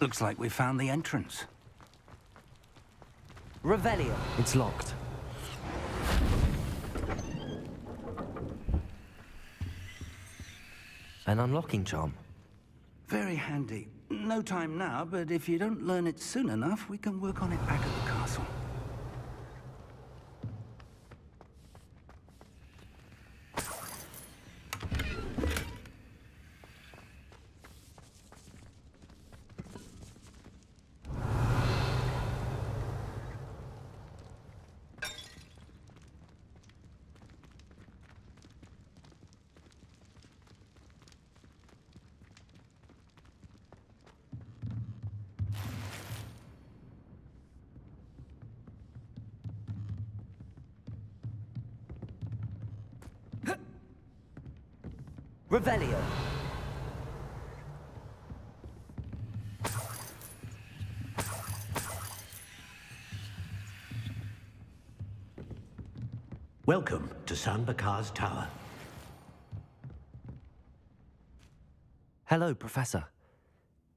Looks like we found the entrance. Revelio. It's locked. An unlocking charm. Very handy. No time now, but if you don't learn it soon enough, we can work on it back at the castle. Revelio. Welcome to San Bakar's Tower. Hello, Professor.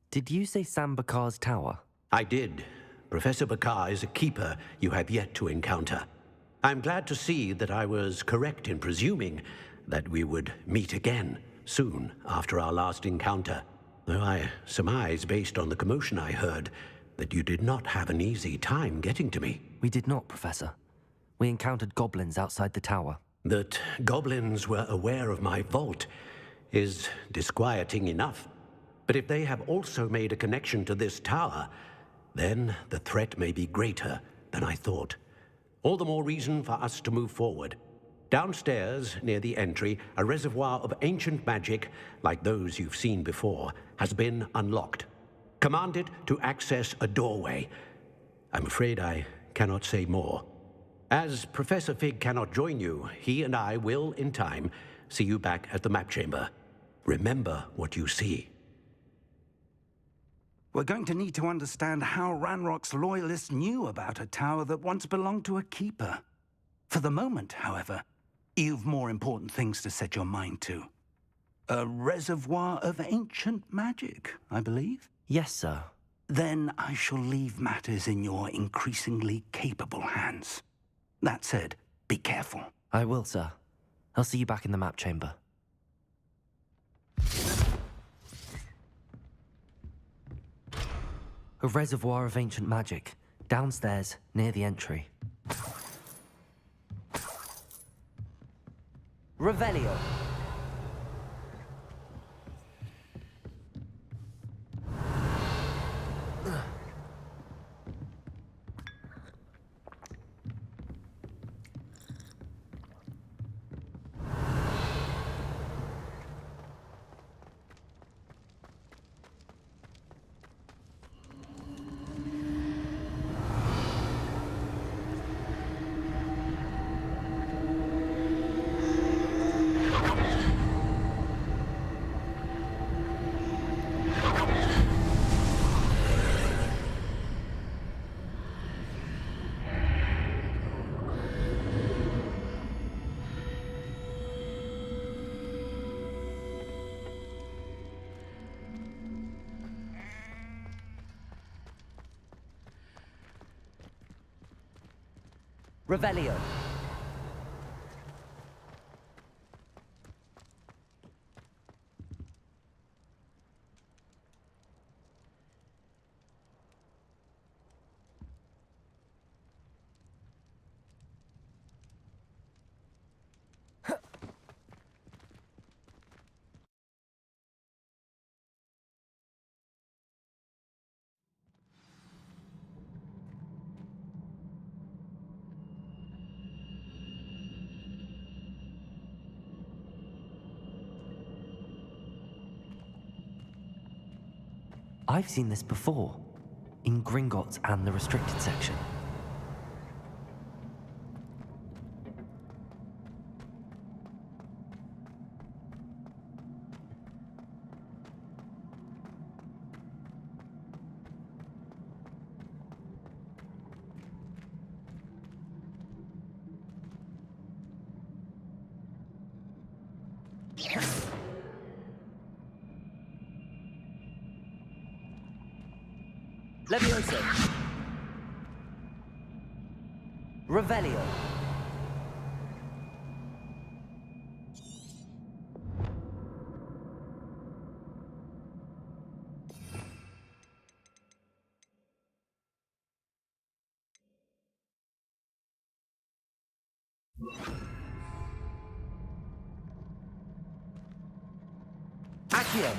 Did you say Sam Bakar's tower? I did. Professor Bakar is a keeper you have yet to encounter. I'm glad to see that I was correct in presuming that we would meet again soon after our last encounter, though I surmise, based on the commotion I heard, that you did not have an easy time getting to me. We did not, Professor. We encountered goblins outside the tower. That goblins were aware of my vault is disquieting enough. But if they have also made a connection to this tower, then the threat may be greater than I thought. All the more reason for us to move forward. Downstairs, near the entry, a reservoir of ancient magic, like those you've seen before, has been unlocked. Command it to access a doorway. I'm afraid I cannot say more. As Professor Fig cannot join you, he and I will, in time, see you back at the map chamber. Remember what you see. We're going to need to understand how Ranrock's loyalists knew about a tower that once belonged to a keeper. For the moment, however, you've more important things to set your mind to. A reservoir of ancient magic, I believe? Yes, sir. Then I shall leave matters in your increasingly capable hands. That said, be careful. I will, sir. I'll see you back in the map chamber. A reservoir of ancient magic, downstairs, near the entry. Revelio. Revelio. I've seen this before, in Gringotts and the restricted section. Levioso. Revelio. Accio.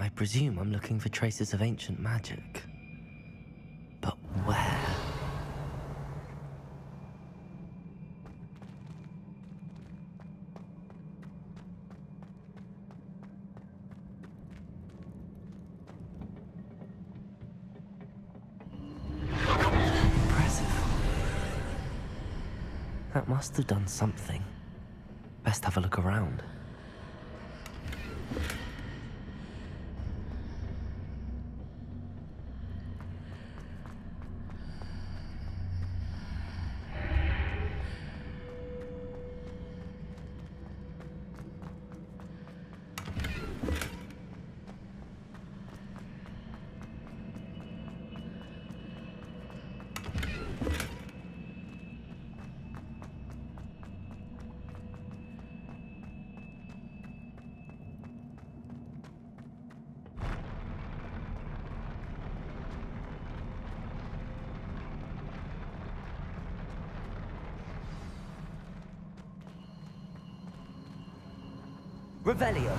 I presume I'm looking for traces of ancient magic. But where? Impressive. That must have done something. Best have a look around. Revelio.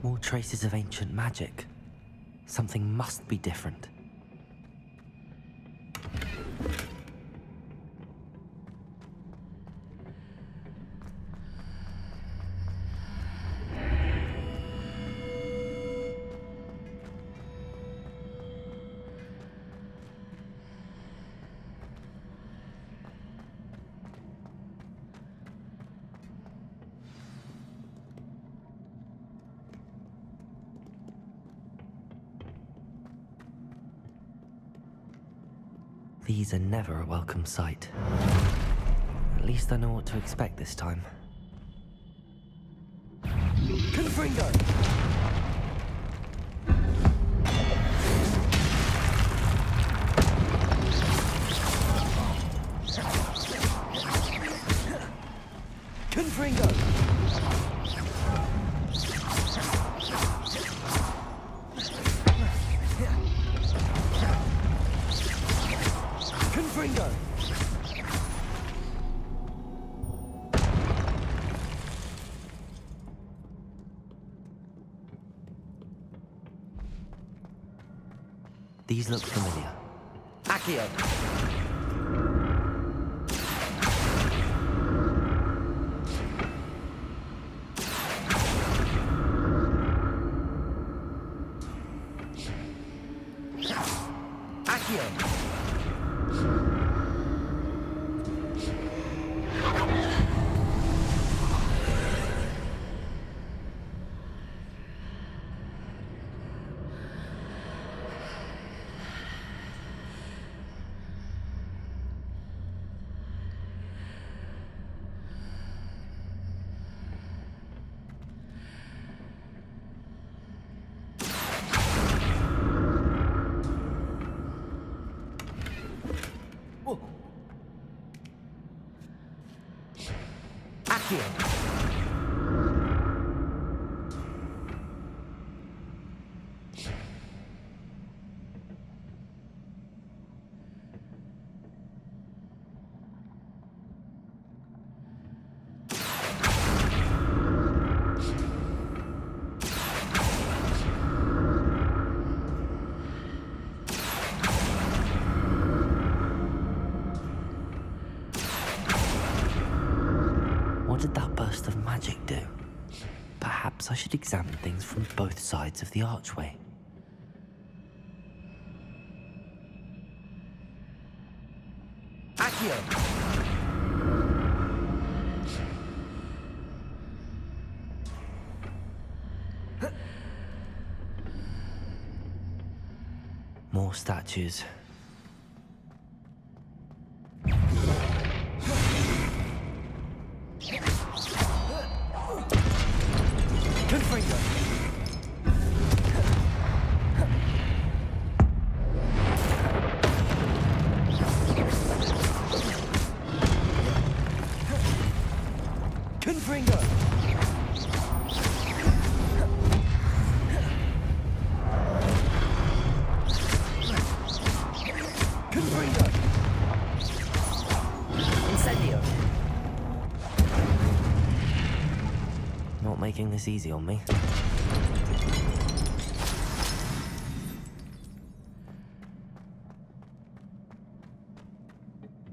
More traces of ancient magic. Something must be different. These are never a welcome sight. At least I know what to expect this time. Confringo. Confringo. Confringo. These look familiar. Accio. Accio. Accio. What did that burst of magic do? Perhaps I should examine things from both sides of the archway. Accio! More statues. Confringo! Confringo! Confringo! Incendio! Not making this easy on me.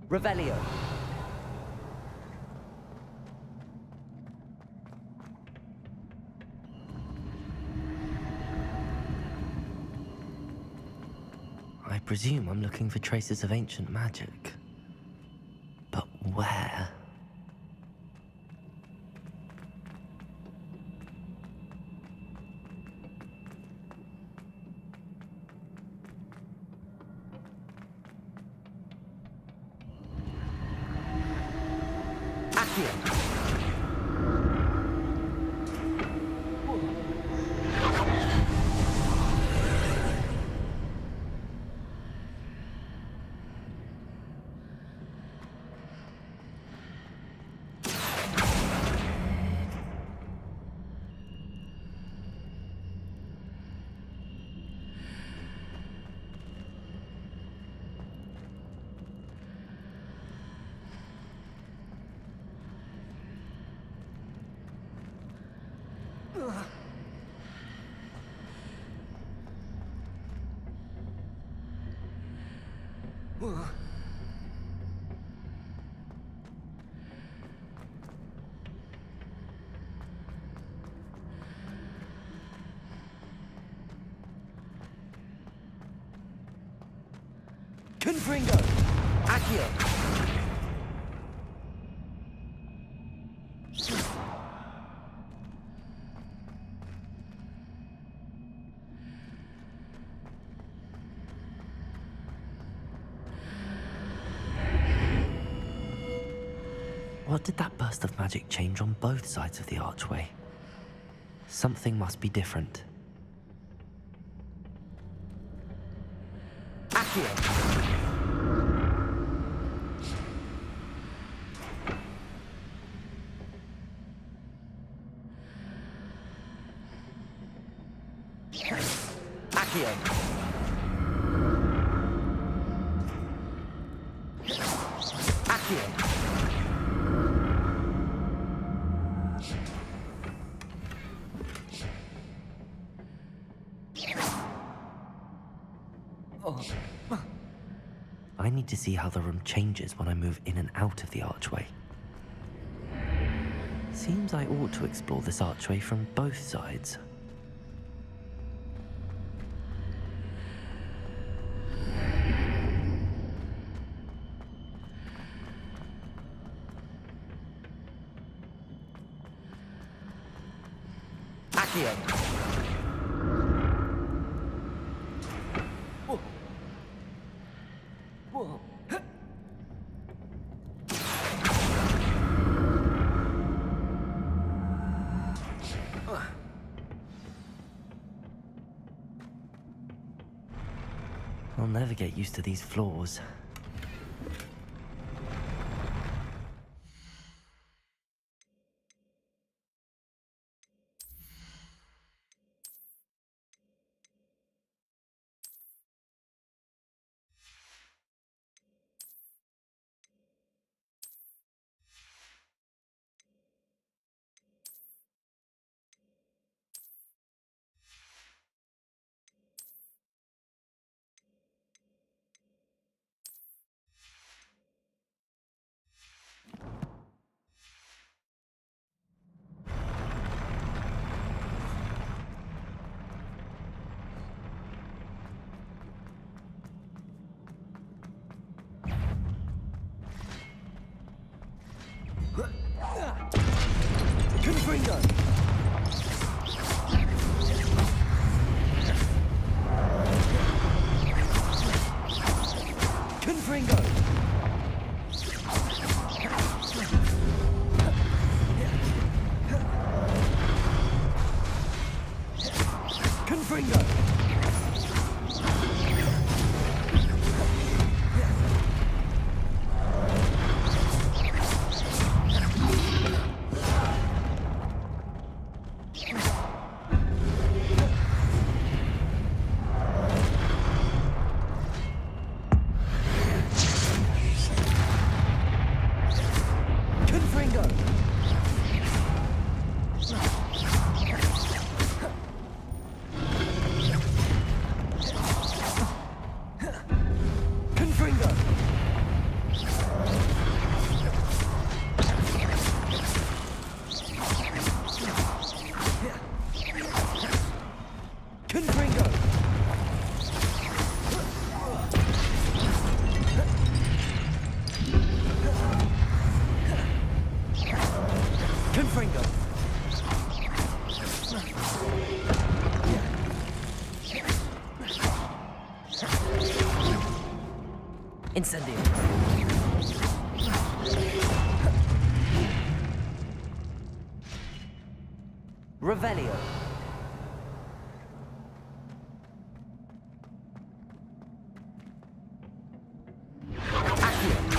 Revelio! I presume I'm looking for traces of ancient magic. But where? Accio! Confringo! Accio! What did that burst of magic change on both sides of the archway? Something must be different. Accio! Accio! Accio! I need to see how the room changes when I move in and out of the archway. Seems I ought to explore this archway from both sides. Accio! I'll never get used to these floors. Confringo. Confringo. Confringo. Confringo. Confringo. Confringo. Confringo. Incendio. Revelio. Accio.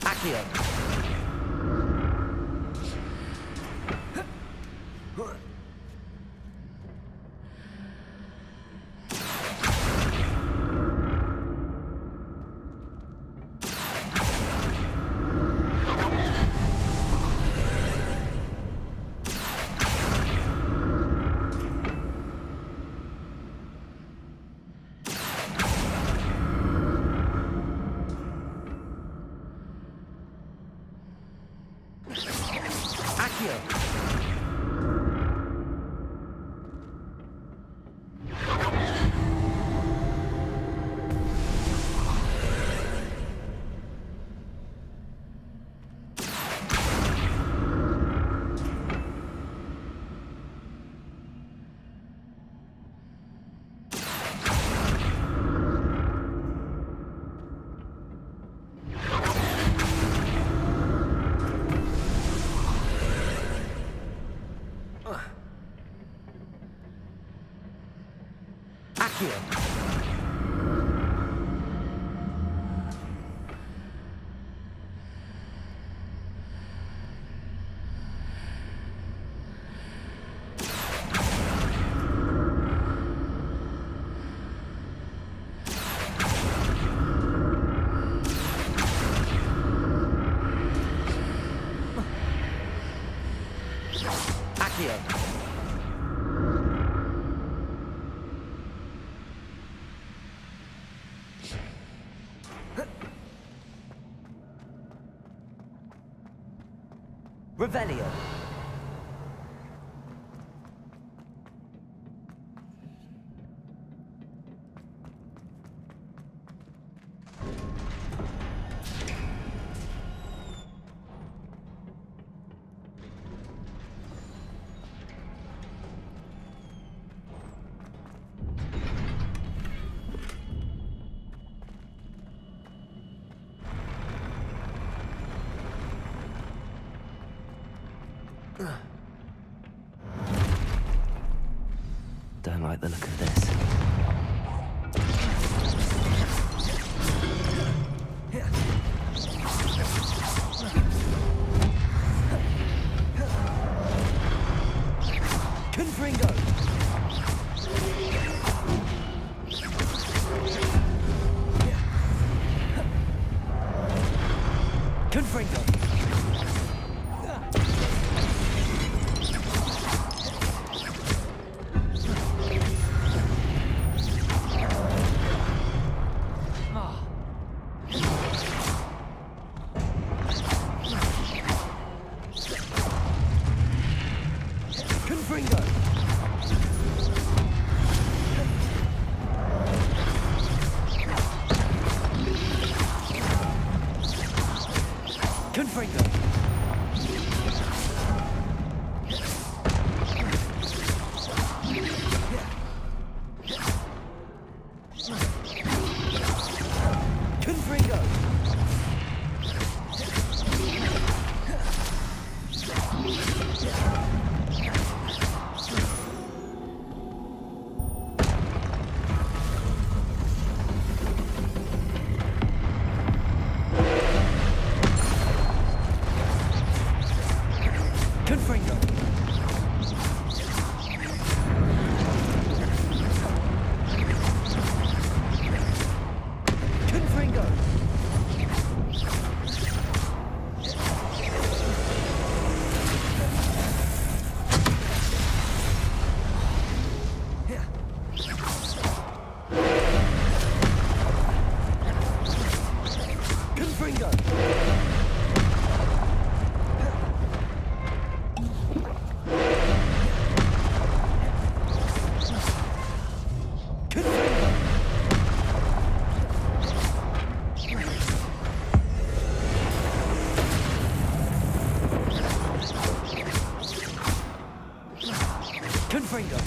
Accio. Accio. Accio. Accio. Revelio. Don't like the look of this. Confringo. Confringo. Confringo. Confringo. Confringo. Confringo. Confringo. Confringo. Confringo.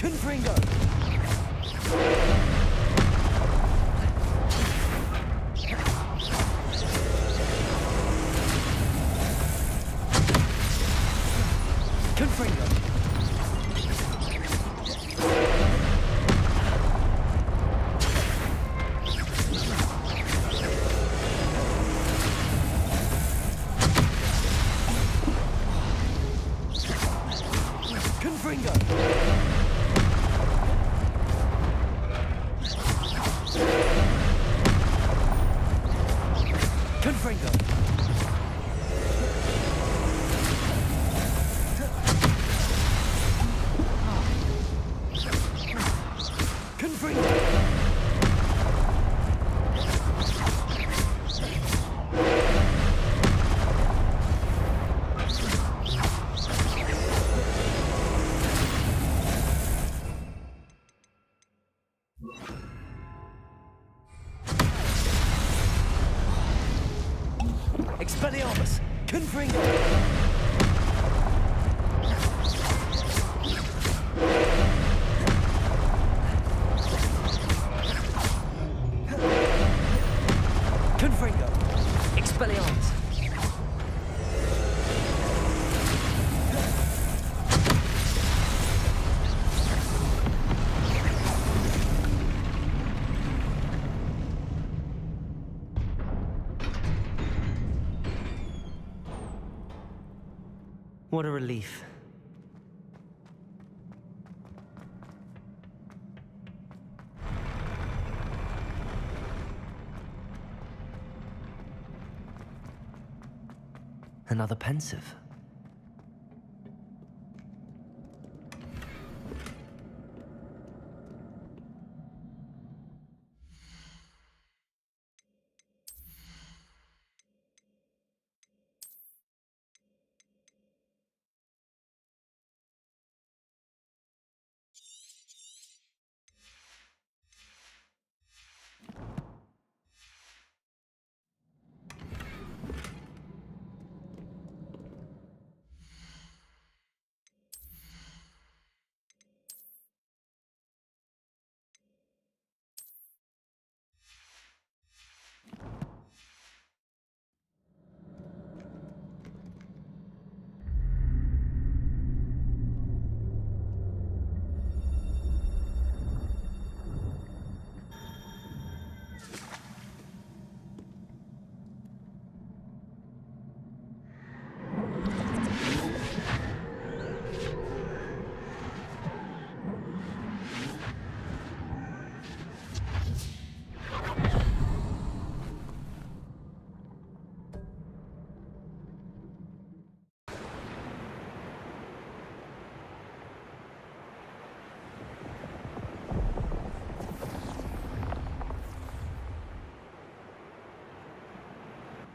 Confringo. Confringo. Confringo. Confringo. Confringo. Expelliarmus. Confringo. Confringo. Expelliarmus. What a relief. Another pensive.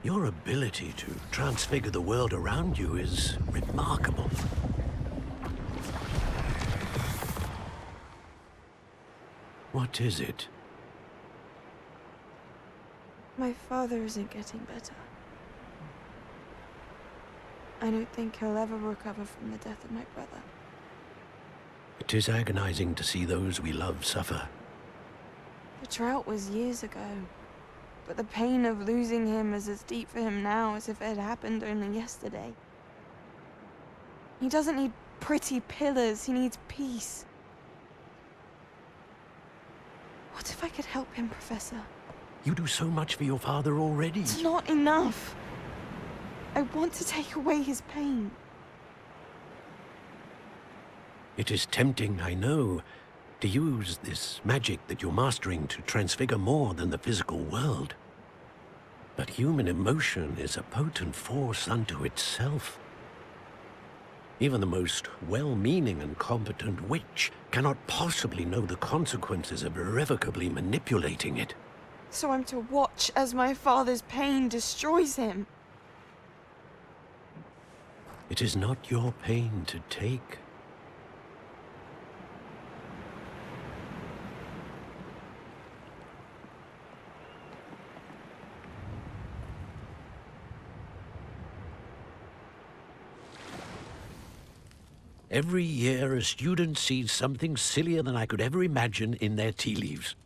Your ability to transfigure the world around you is remarkable. What is it? My father isn't getting better. I don't think he'll ever recover from the death of my brother. It is agonizing to see those we love suffer. The drought was years ago, but the pain of losing him is as deep for him now as if it had happened only yesterday. He doesn't need pretty pillars, he needs peace. What if I could help him, Professor? You do so much for your father already. It's not enough. I want to take away his pain. It is tempting, I know, to use this magic that you're mastering to transfigure more than the physical world. But human emotion is a potent force unto itself. Even the most well-meaning and competent witch cannot possibly know the consequences of irrevocably manipulating it. So I'm to watch as my father's pain destroys him. It is not your pain to take. Every year, a student sees something sillier than I could ever imagine in their tea leaves.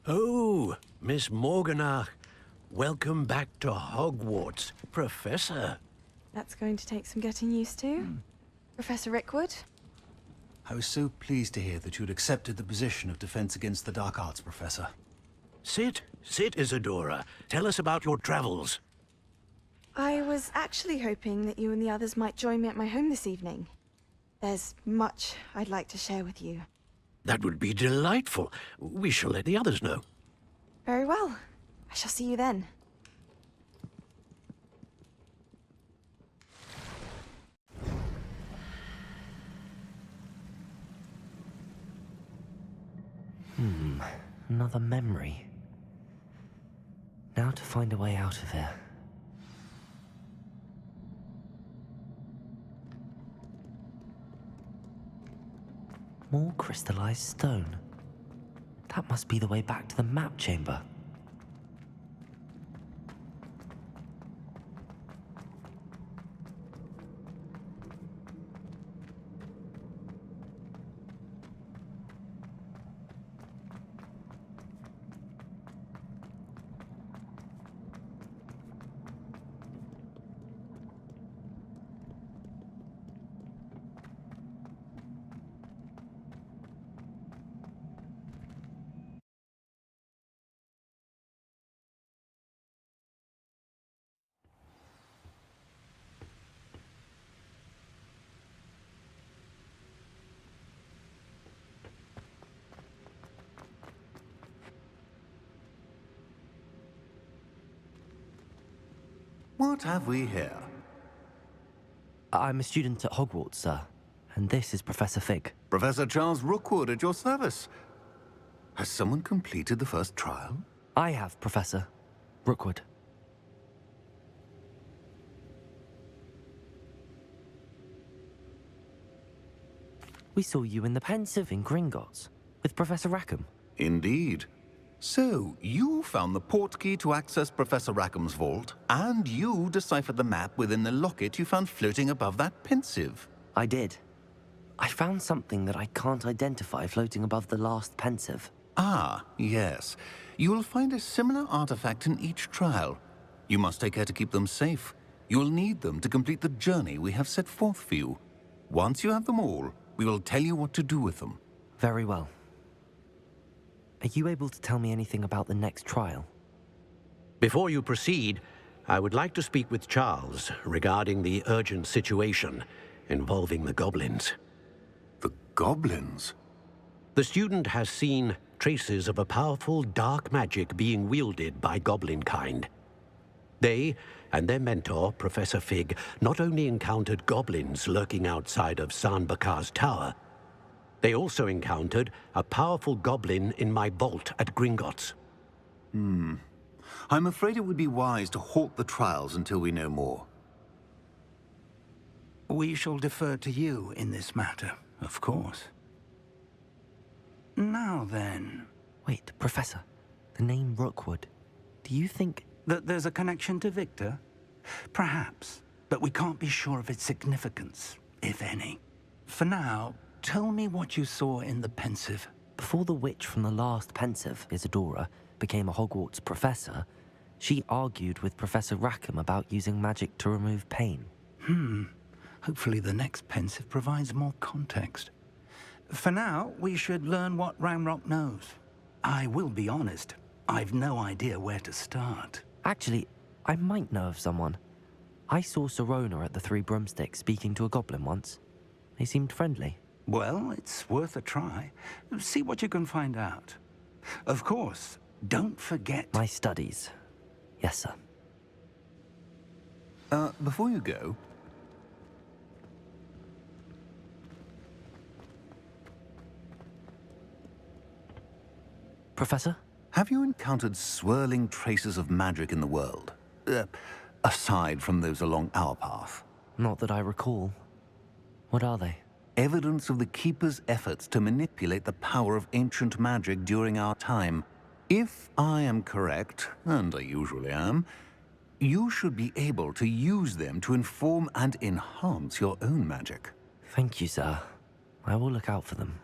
Oh, Miss Morganach, welcome back to Hogwarts, Professor. That's going to take some getting used to. Professor Rickwood? I was so pleased to hear that you'd accepted the position of Defense Against the Dark Arts, Professor. Sit, Isadora. Tell us about your travels. I was actually hoping that you and the others might join me at my home this evening. There's much I'd like to share with you. That would be delightful. We shall let the others know. Very well. I shall see you then. Another memory. Now to find a way out of here. More crystallized stone. That must be the way back to the map chamber. What have we here? I'm a student at Hogwarts, sir. And this is Professor Fig. Professor Charles Rookwood at your service. Has someone completed the first trial? I have, Professor Rookwood. We saw you in the Pensive in Gringotts with Professor Rackham. Indeed. So, you found the portkey to access Professor Rackham's vault, and you deciphered the map within the locket you found floating above that Pensive. I did. I found something that I can't identify floating above the last Pensive. Ah, yes. You will find a similar artifact in each trial. You must take care to keep them safe. You will need them to complete the journey we have set forth for you. Once you have them all, we will tell you what to do with them. Very well. Are you able to tell me anything about the next trial? Before you proceed, I would like to speak with Charles regarding the urgent situation involving the goblins. The goblins? The student has seen traces of a powerful dark magic being wielded by goblin kind. They and their mentor, Professor Fig, not only encountered goblins lurking outside of San Bakar's tower, they also encountered a powerful goblin in my vault at Gringotts. I'm afraid it would be wise to halt the trials until we know more. We shall defer to you in this matter, of course. Now then, Wait, Professor. The name Rookwood. Do you think... that there's a connection to Victor? Perhaps, but we can't be sure of its significance, if any. For now, tell me what you saw in the pensive. Before the witch from the last pensive, Isadora, became a Hogwarts professor, she argued with Professor Rackham about using magic to remove pain. Hopefully the next pensive provides more context. For now, we should learn what Ranrock knows. I will be honest, I've no idea where to start. Actually, I might know of someone. I saw Sirona at the Three Broomsticks speaking to a goblin once. They seemed friendly. Well, it's worth a try. See what you can find out. Of course, don't forget... My studies. Yes, sir. Before you go... Professor? Have you encountered swirling traces of magic in the world? Aside from those along our path? Not that I recall. What are they? Evidence of the Keeper's efforts to manipulate the power of ancient magic during our time. If I am correct, and I usually am, you should be able to use them to inform and enhance your own magic. Thank you, sir. I will look out for them.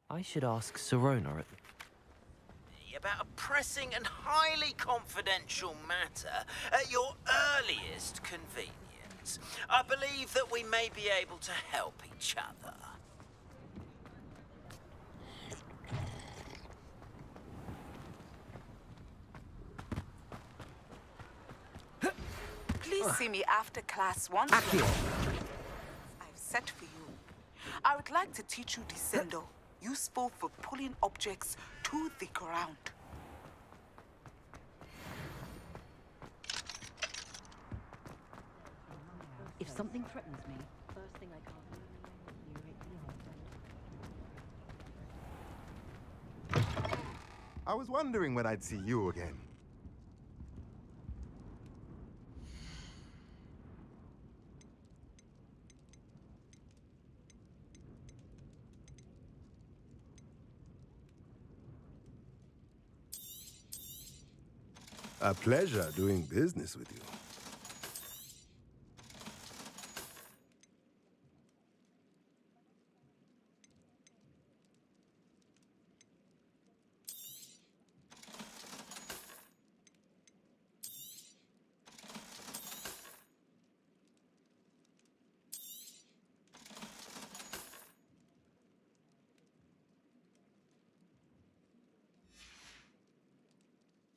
I should ask Sirona at... About a pressing and highly confidential matter at your earliest convenience. I believe that we may be able to help each other. Please see me after class once. Accio. I've set for you. I would like to teach you Descendo, useful for pulling objects to the ground. If something threatens me, first thing I can't... I was wondering when I'd see you again. A pleasure doing business with you.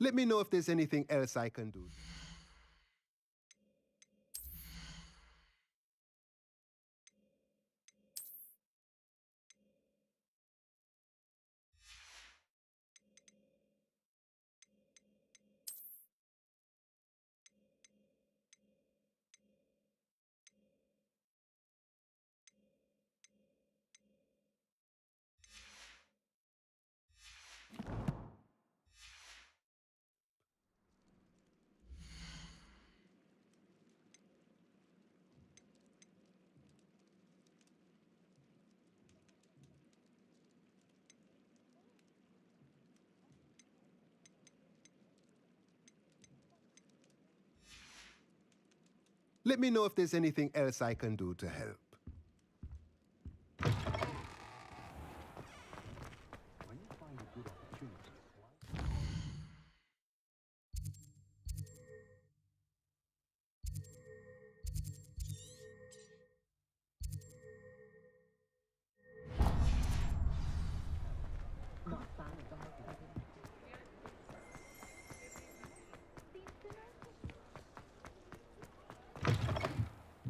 Let me know if there's anything else I can do. Let me know if there's anything else I can do to help.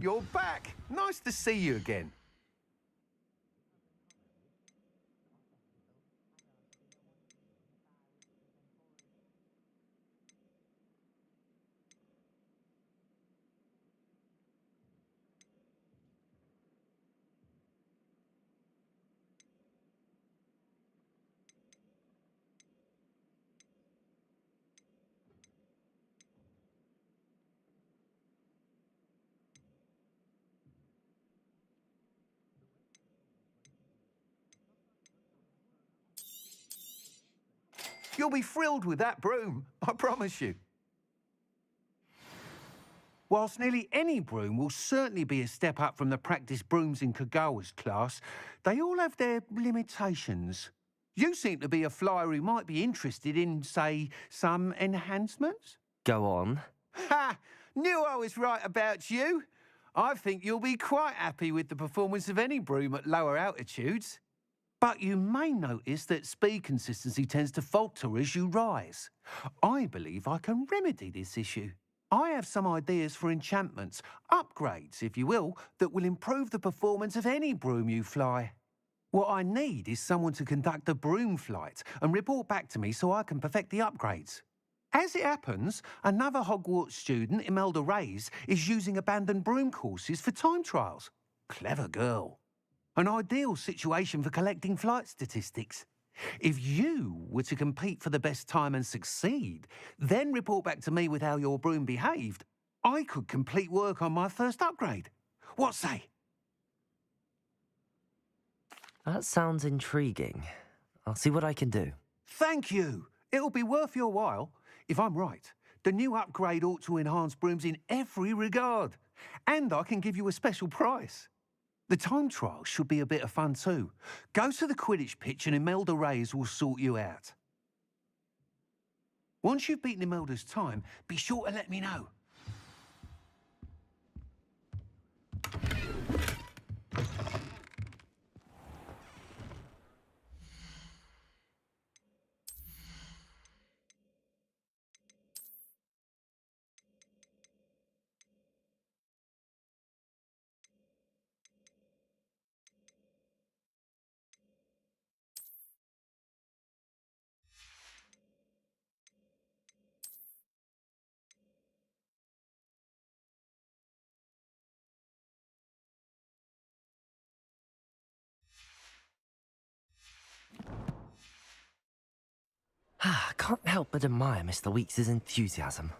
You're back. Nice to see you again. You'll be thrilled with that broom, I promise you. Whilst nearly any broom will certainly be a step up from the practice brooms in Kagawa's class, they all have their limitations. You seem to be a flyer who might be interested in, say, some enhancements? Go on. Ha! Knew I was right about you. I think you'll be quite happy with the performance of any broom at lower altitudes. But you may notice that speed consistency tends to falter as you rise. I believe I can remedy this issue. I have some ideas for enchantments, upgrades, if you will, that will improve the performance of any broom you fly. What I need is someone to conduct a broom flight and report back to me so I can perfect the upgrades. As it happens, another Hogwarts student, Imelda Reyes, is using abandoned broom courses for time trials. Clever girl. An ideal situation for collecting flight statistics. If you were to compete for the best time and succeed, then report back to me with how your broom behaved, I could complete work on my first upgrade. What say? That sounds intriguing. I'll see what I can do. Thank you. It'll be worth your while. If I'm right, the new upgrade ought to enhance brooms in every regard. And I can give you a special price. The time trial should be a bit of fun too. Go to the Quidditch pitch and Imelda Reyes will sort you out. Once you've beaten Imelda's time, be sure to let me know. I can't help but admire Mr. Weeks' enthusiasm.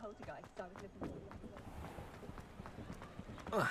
poltergeist I was looking for.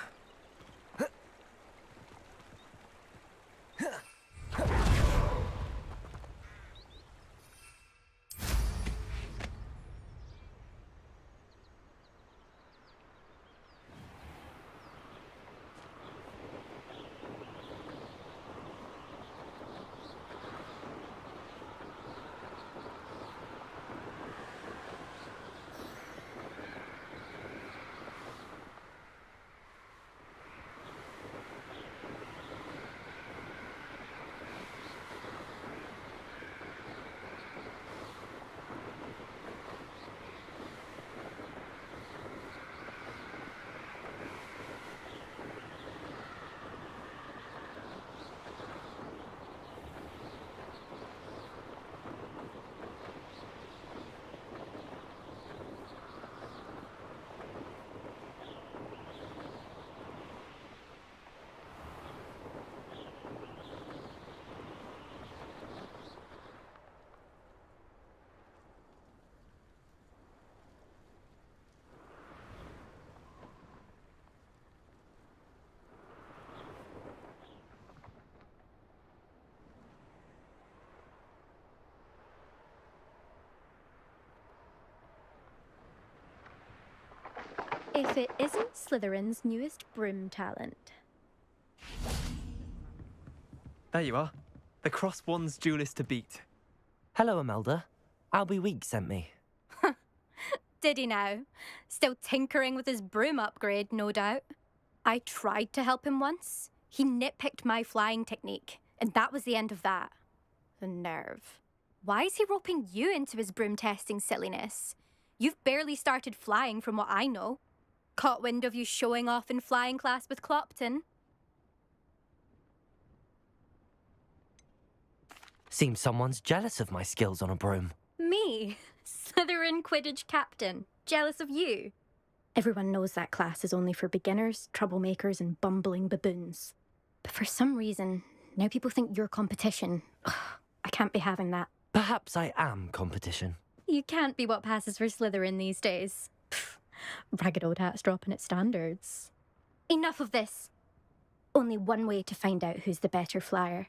If it isn't Slytherin's newest broom talent. There you are. The Cross Wands duelist to beat. Hello, Imelda. Albie Week sent me. Did he now? Still tinkering with his broom upgrade, no doubt. I tried to help him once. He nitpicked my flying technique, and that was the end of that. The nerve. Why is he roping you into his broom testing silliness? You've barely started flying from what I know. Caught wind of you showing off in flying class with Clopton. Seems someone's jealous of my skills on a broom. Me? Slytherin Quidditch captain. Jealous of you? Everyone knows that class is only for beginners, troublemakers, and bumbling baboons. But for some reason, now people think you're competition. Ugh, I can't be having that. Perhaps I am competition. You can't be what passes for Slytherin these days. Pfft, ragged old hat's dropping its standards. Enough of this. Only one way to find out who's the better flyer.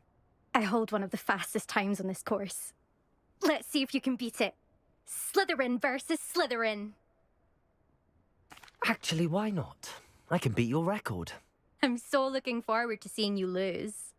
I hold one of the fastest times on this course. Let's see if you can beat it. Slytherin versus Slytherin. Actually, why not? I can beat your record. I'm so looking forward to seeing you lose.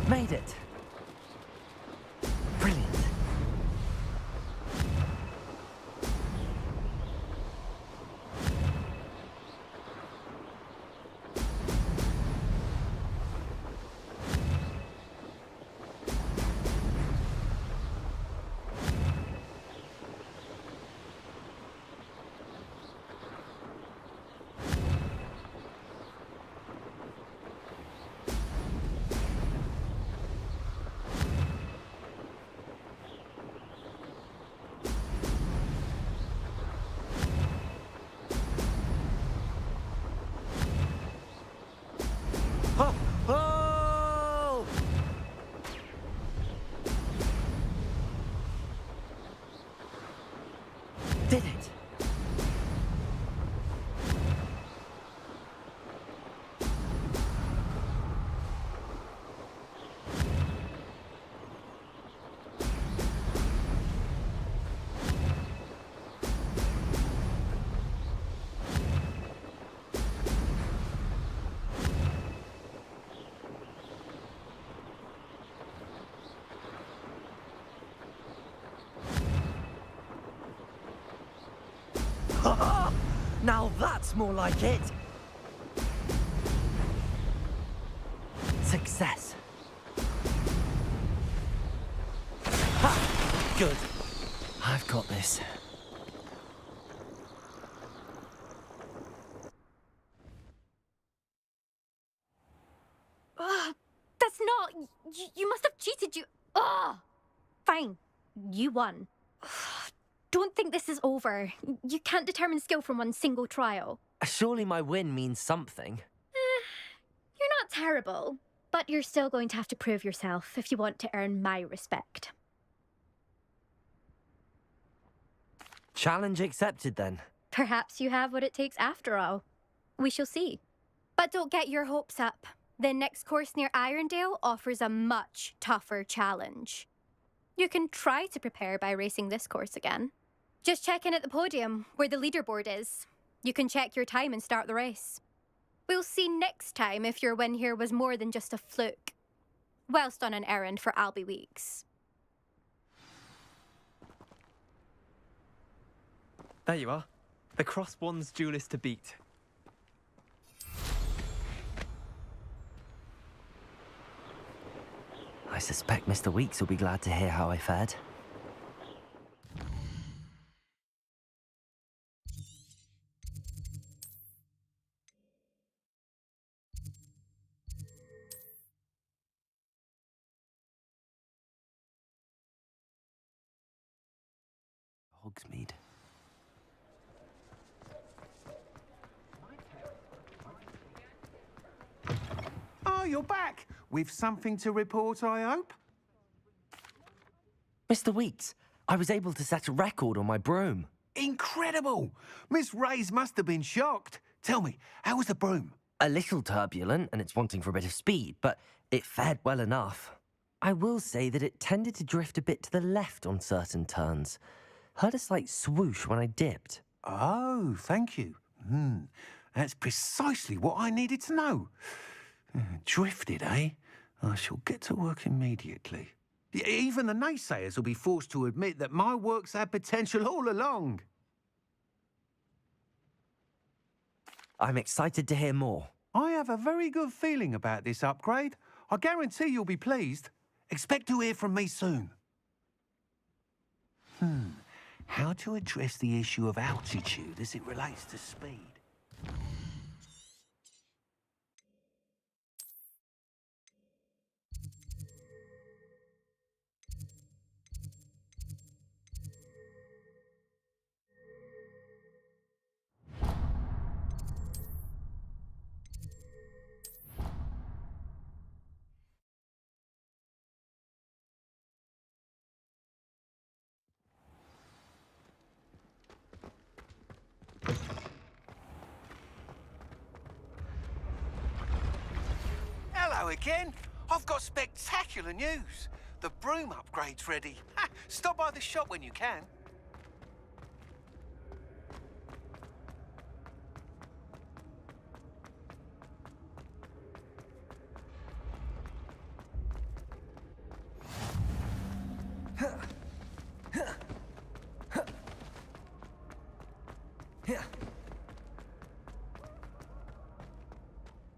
Made it. Brilliant. Oh! Oh! Did it! Now that's more like it! Success. Ha! Good. I've got this. Oh, you must have cheated. Oh! Fine. You won. Don't think this is over. You can't determine skill from one single trial. Surely my win means something. You're not terrible, but you're still going to have to prove yourself if you want to earn my respect. Challenge accepted then. Perhaps you have what it takes after all. We shall see. But don't get your hopes up. The next course near Irondale offers a much tougher challenge. You can try to prepare by racing this course again. Just check in at the podium, where the leaderboard is. You can check your time and start the race. We'll see next time if your win here was more than just a fluke. Whilst on an errand for Albie Weeks. There you are. The Cross Wands duelist to beat. I suspect Mr. Weeks will be glad to hear how I fared. Hogsmeade. Oh, you're back! With something to report, I hope? Mr. Weeks, I was able to set a record on my broom. Incredible! Miss Reyes must have been shocked. Tell me, how was the broom? A little turbulent, and it's wanting for a bit of speed, but it fared well enough. I will say that it tended to drift a bit to the left on certain turns. Heard a slight swoosh when I dipped. Oh, thank you. That's precisely what I needed to know. Drifted, eh? I shall get to work immediately. Even the naysayers will be forced to admit that my work's had potential all along. I'm excited to hear more. I have a very good feeling about this upgrade. I guarantee you'll be pleased. Expect to hear from me soon. How to address the issue of altitude as it relates to speed? Hello again. I've got spectacular news. The broom upgrade's ready. Stop by the shop when you can.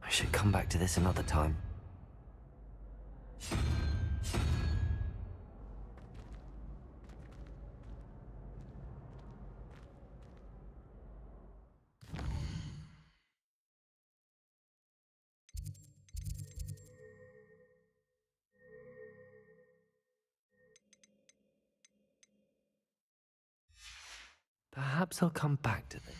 I should come back to this another time. Perhaps I'll come back to this.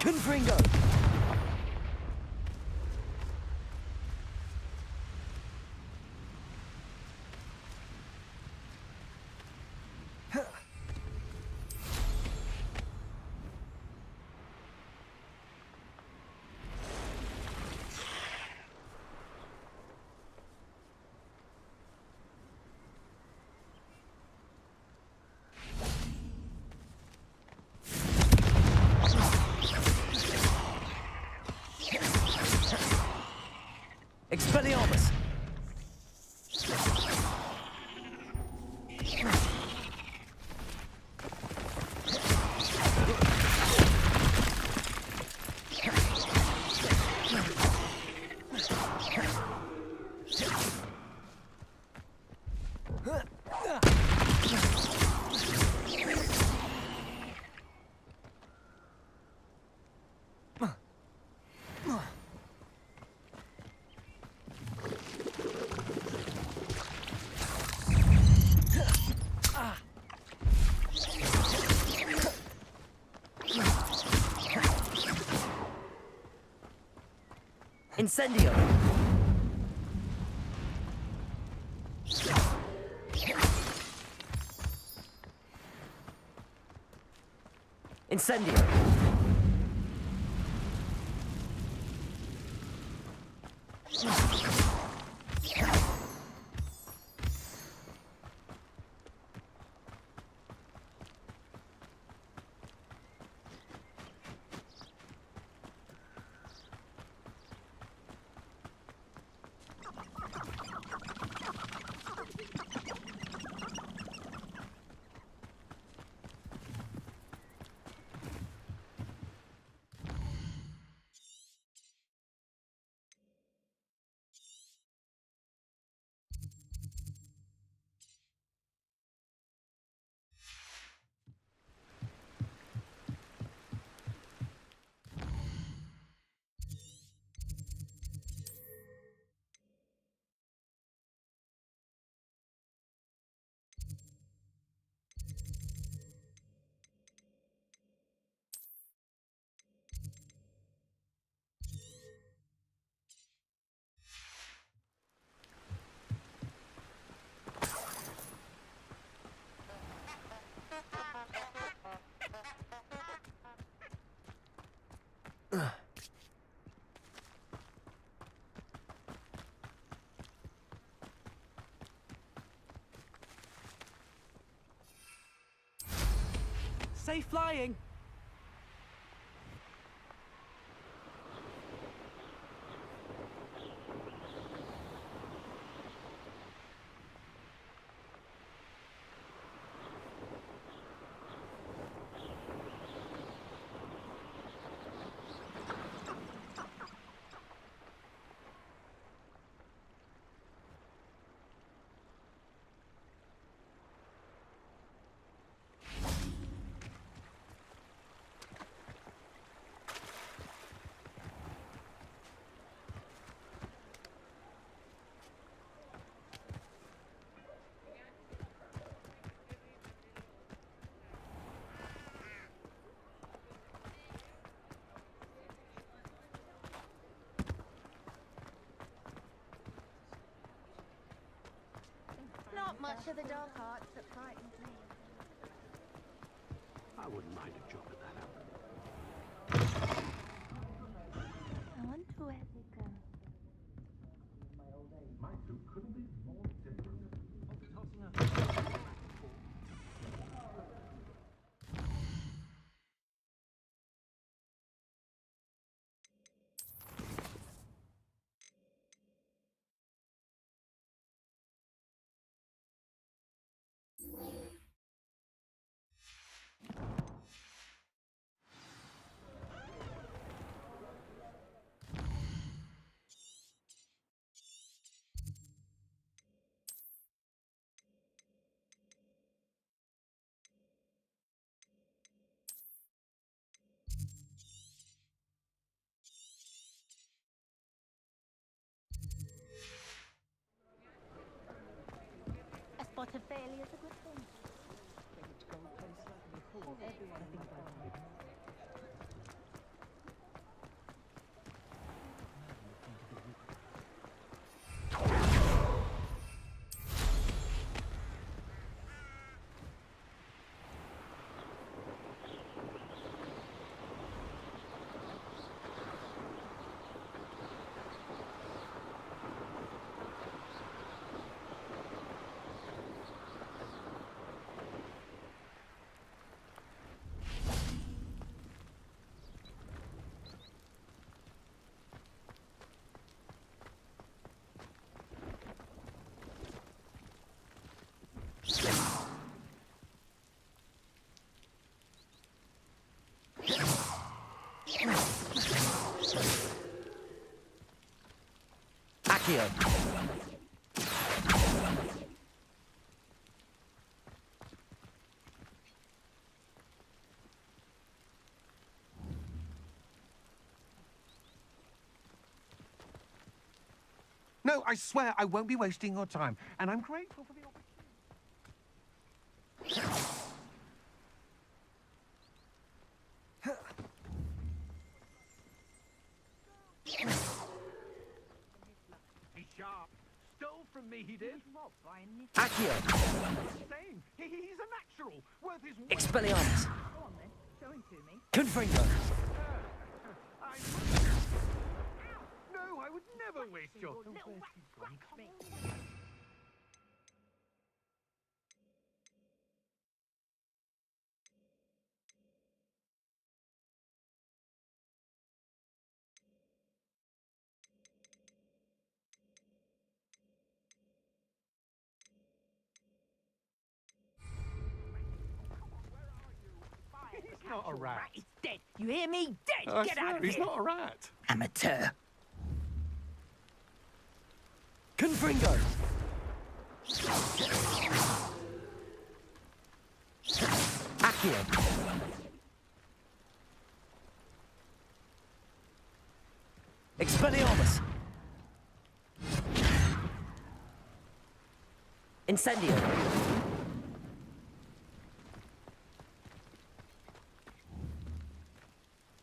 Confringo! Expelliarmus! Incendio! Incendio! Safe flying! Not much of the dark arts that frightens me. I wouldn't mind a job at that. I wonder where they go. Accio. No, I swear I won't be wasting your time, and I'm grateful for the opportunity. He's sharp. Stole from me, he did. Accio. Same. He's a natural. Worth his weight. Expelliarmus. Go on then, show him to me. Confringo. No, I would never waste your... He's not a rat. He's dead. You hear me? Dead. Get out of He's here. not a rat. Amateur. Confringo. Accio. Expelliarmus. Incendio.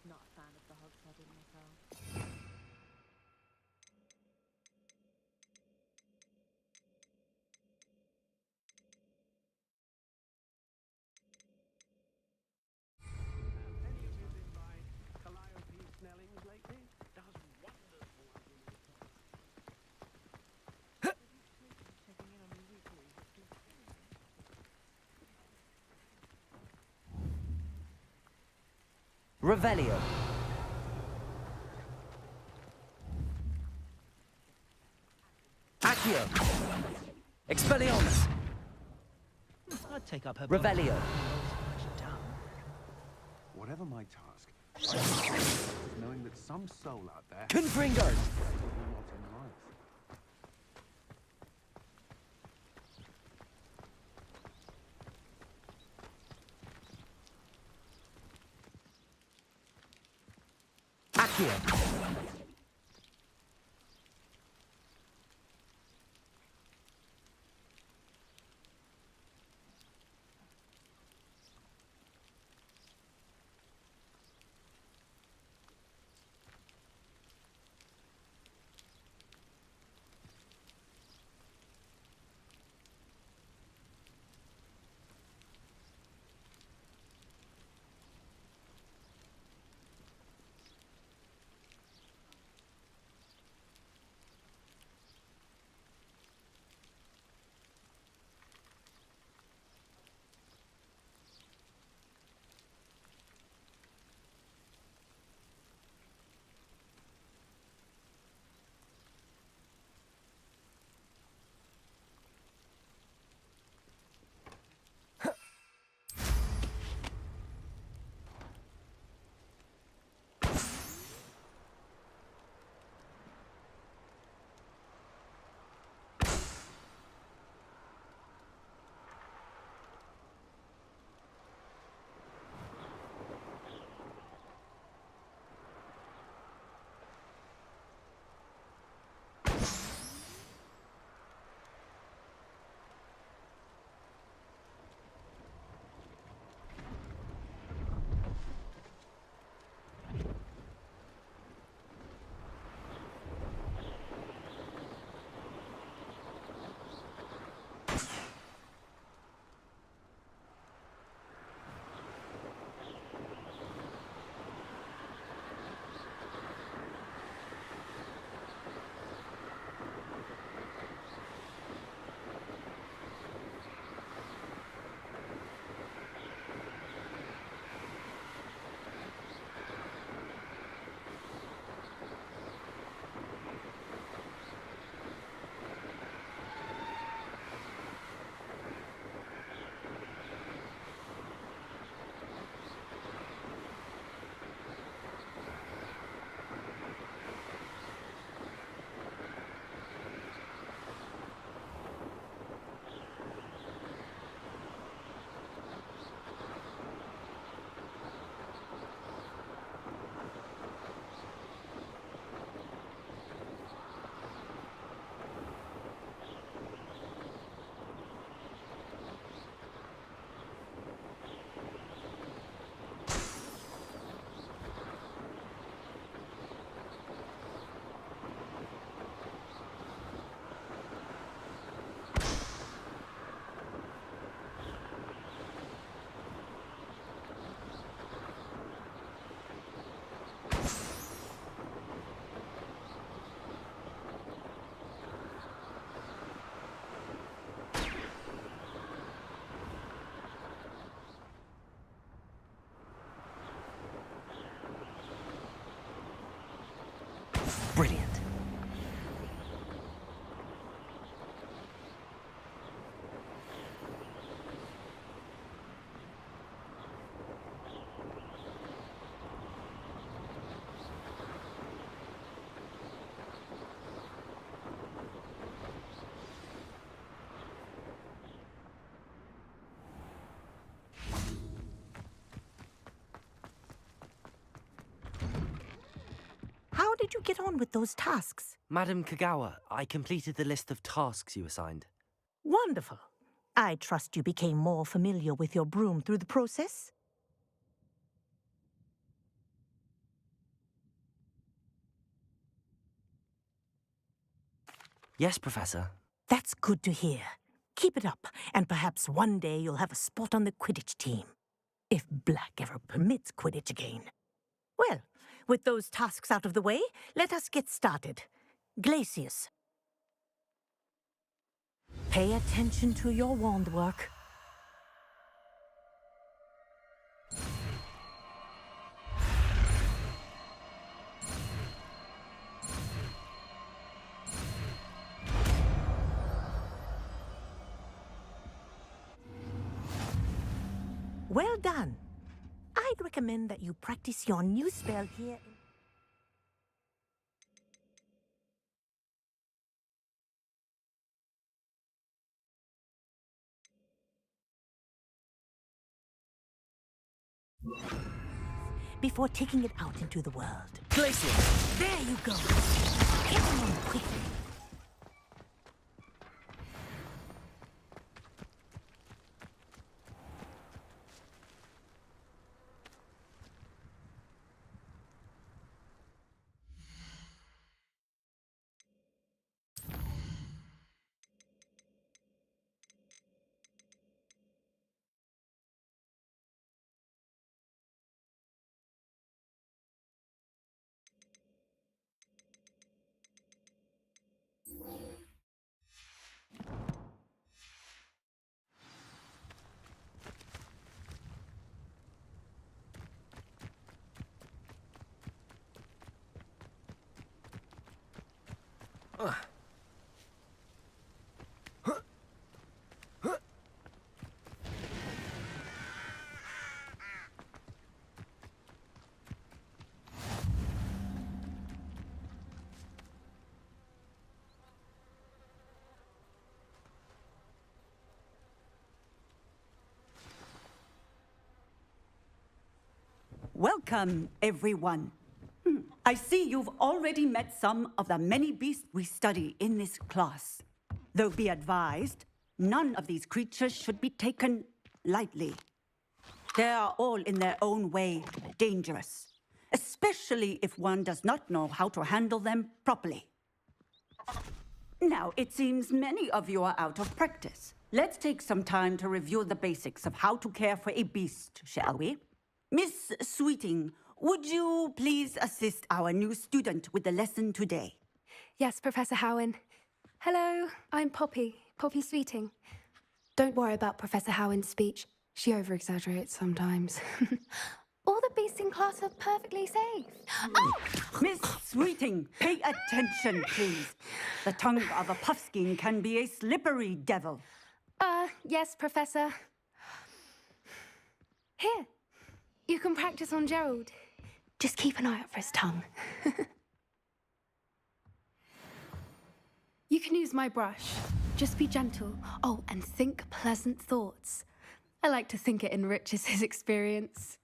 Not a fan of the hogshead in myself. Any of you been by Calliope Snelling's lately? Does wonderful Checking in on me weekly. Revelio. Accio. Expelliarmus. I'd take up her... Revelio. Whatever my task, I am knowing that some soul out there... Confringo. ...not in life. Accio. Brilliant. How did you get on with those tasks? Madam Kagawa, I completed the list of tasks you assigned. Wonderful. I trust you became more familiar with your broom through the process? Yes, Professor. That's good to hear. Keep it up, and perhaps one day you'll have a spot on the Quidditch team. If Black ever permits Quidditch again. Well, with those tasks out of the way, let us get started. Glacius. Pay attention to your wand work. Well done. I'd recommend that you practice your new spell here. Before taking it out into the world. Glacius! There you go. Hit them on quickly. Welcome, everyone. I see you've already met some of the many beasts we study in this class. Though be advised, none of these creatures should be taken lightly. They are all in their own way dangerous, especially if one does not know how to handle them properly. Now, it seems many of you are out of practice. Let's take some time to review the basics of how to care for a beast, shall we? Miss Sweeting, would you please assist our new student with the lesson today? Yes, Professor Howen. Hello, I'm Poppy Sweeting. Don't worry about Professor Howen's speech. She over-exaggerates sometimes. All the beasts in class are perfectly safe. Miss Sweeting, pay attention, please. The tongue of a puffskein can be a slippery devil. Yes, Professor. Here, you can practice on Gerald. Just keep an eye out for his tongue. You can use my brush. Just be gentle. Oh, and think pleasant thoughts. I like to think it enriches his experience.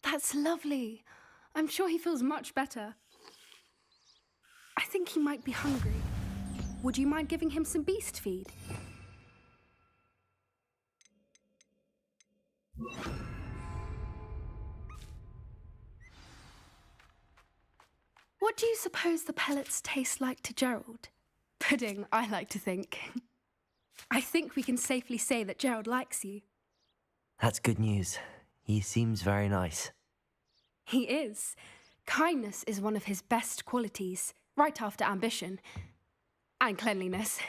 That's lovely. I'm sure he feels much better. I think he might be hungry. Would you mind giving him some beast feed? What do you suppose the pellets taste like to Gerald? Pudding, I like to think. I think we can safely say that Gerald likes you. That's good news. He seems very nice. He is. Kindness is one of his best qualities, right after ambition. And cleanliness.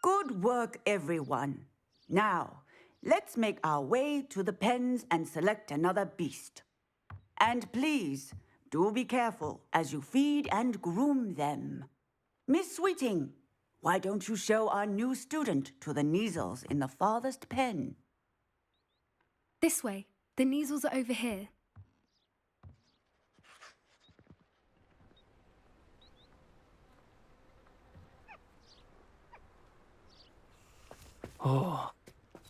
Good work, everyone. Now, let's make our way to the pens and select another beast. And please, do be careful as you feed and groom them. Miss Sweeting, why don't you show our new student to the Kneazles in the farthest pen? This way. The Kneazles are over here. Oh,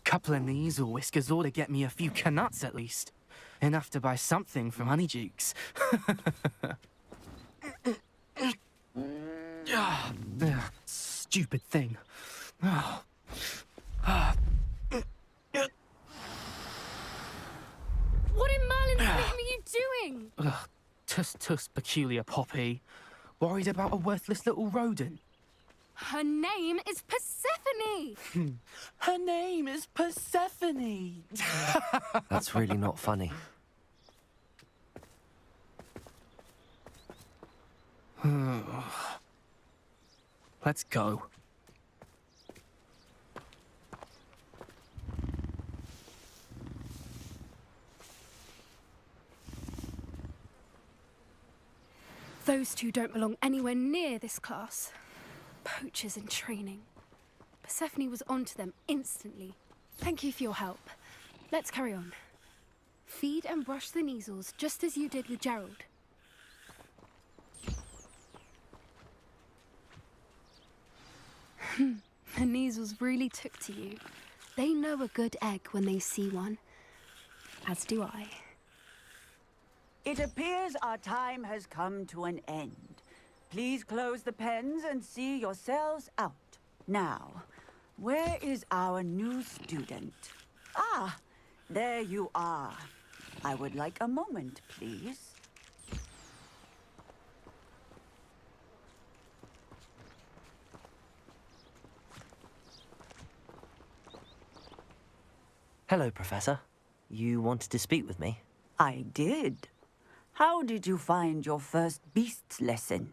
couple of Kneazle whiskers ought to get me a few Canuts at least. Enough to buy something from Honeydukes. Stupid thing. What in Merlin's name are you doing? Tuss, peculiar Poppy. Worried about a worthless little rodent. Her name is Persephone! Her name is Persephone! That's really not funny. Let's go. Those two don't belong anywhere near this class. Poachers in training. Persephone was onto them instantly. Thank you for your help. Let's carry on. Feed and brush the Kneazles just as you did with Gerald. The Kneazles really took to you. They know a good egg when they see one. As do I. It appears our time has come to an end. Please close the pens and see yourselves out. Now, where is our new student? Ah, there you are. I would like a moment, please. Hello, Professor. You wanted to speak with me? I did. How did you find your first beasts lesson?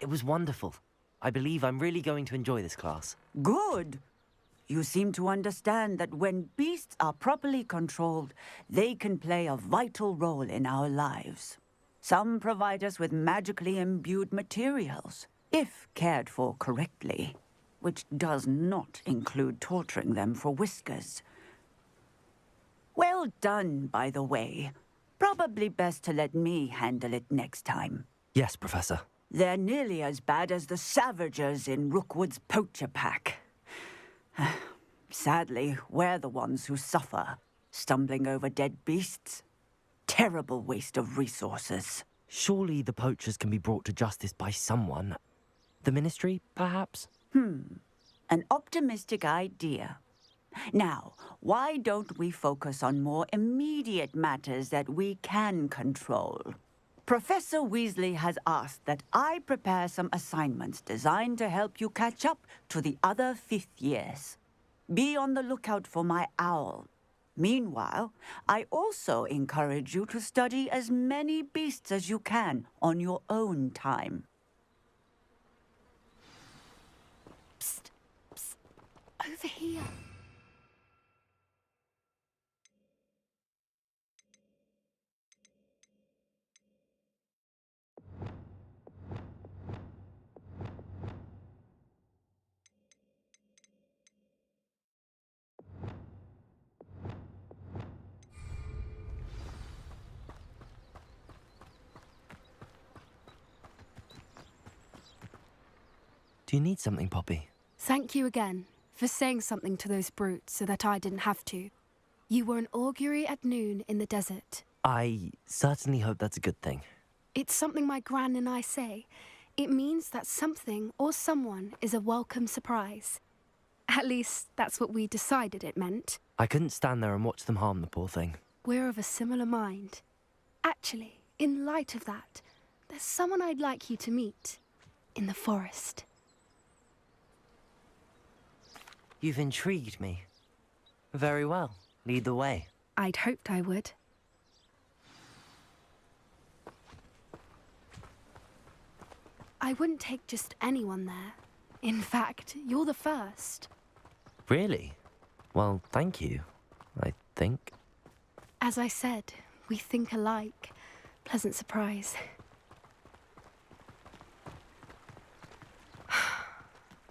It was wonderful. I believe I'm really going to enjoy this class. Good. You seem to understand that when beasts are properly controlled, they can play a vital role in our lives. Some provide us with magically imbued materials, if cared for correctly, which does not include torturing them for whiskers. Well done, by the way. Probably best to let me handle it next time. Yes, Professor. They're nearly as bad as the Savagers in Rookwood's poacher pack. Sadly, we're the ones who suffer, stumbling over dead beasts. Terrible waste of resources. Surely the poachers can be brought to justice by someone. The Ministry, perhaps? An optimistic idea. Now, why don't we focus on more immediate matters that we can control? Professor Weasley has asked that I prepare some assignments designed to help you catch up to the other fifth years. Be on the lookout for my owl. Meanwhile, I also encourage you to study as many beasts as you can on your own time. Psst, psst, over here. Do you need something, Poppy? Thank you again for saying something to those brutes so that I didn't have to. You were an augury at noon in the desert. I certainly hope that's a good thing. It's something my gran and I say. It means that something or someone is a welcome surprise. At least, that's what we decided it meant. I couldn't stand there and watch them harm the poor thing. We're of a similar mind. Actually, in light of that, there's someone I'd like you to meet. In the forest. You've intrigued me. Very well. Lead the way. I'd hoped I would. I wouldn't take just anyone there. In fact, you're the first. Really? Well, thank you, I think. As I said, we think alike. Pleasant surprise.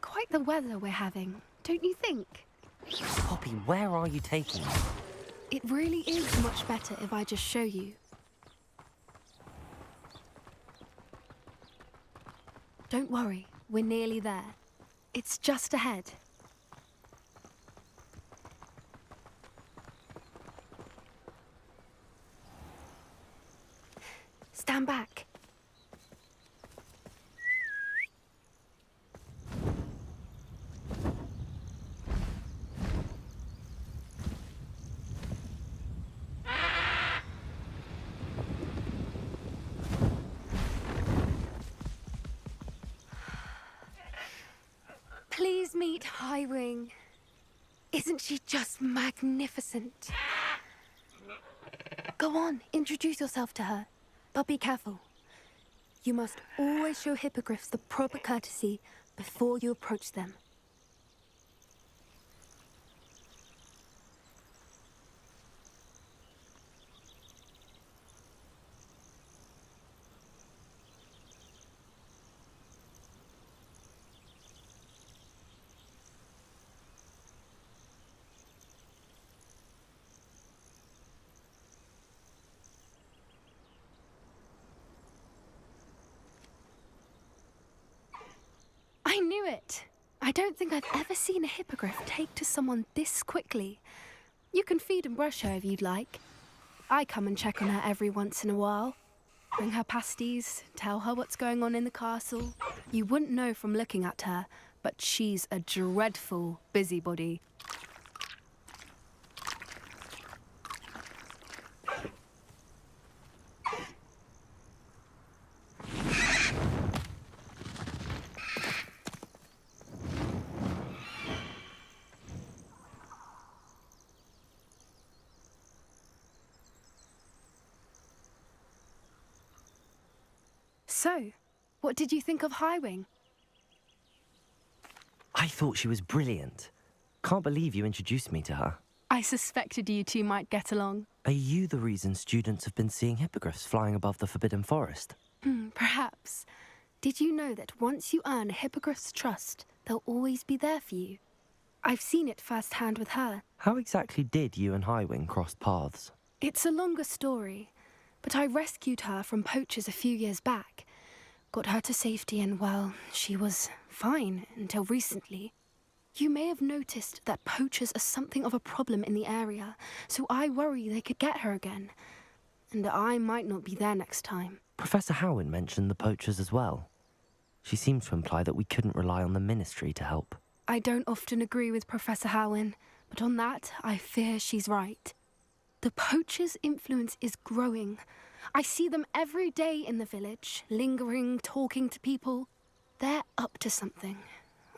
Quite the weather we're having, don't you think? Poppy, where are you taking me? It really is much better if I just show you. Don't worry, we're nearly there. It's just ahead. Stand back. Please meet Highwing. Isn't she just magnificent? Go on, introduce yourself to her. But be careful. You must always show hippogriffs the proper courtesy before you approach them. I knew it! I don't think I've ever seen a hippogriff take to someone this quickly. You can feed and brush her if you'd like. I come and check on her every once in a while. Bring her pasties, tell her what's going on in the castle. You wouldn't know from looking at her, but she's a dreadful busybody. So, what did you think of Highwing? I thought she was brilliant. Can't believe you introduced me to her. I suspected you two might get along. Are you the reason students have been seeing hippogriffs flying above the Forbidden Forest? Perhaps. Did you know that once you earn a hippogriff's trust, they'll always be there for you? I've seen it firsthand with her. How exactly did you and Highwing cross paths? It's a longer story, but I rescued her from poachers a few years back. Got her to safety and, well, she was fine until recently. You may have noticed that poachers are something of a problem in the area, so I worry they could get her again. And I might not be there next time. Professor Howen mentioned the poachers as well. She seemed to imply that we couldn't rely on the Ministry to help. I don't often agree with Professor Howen, but on that, I fear she's right. The poachers' influence is growing. I see them every day in the village, lingering, talking to people. They're up to something.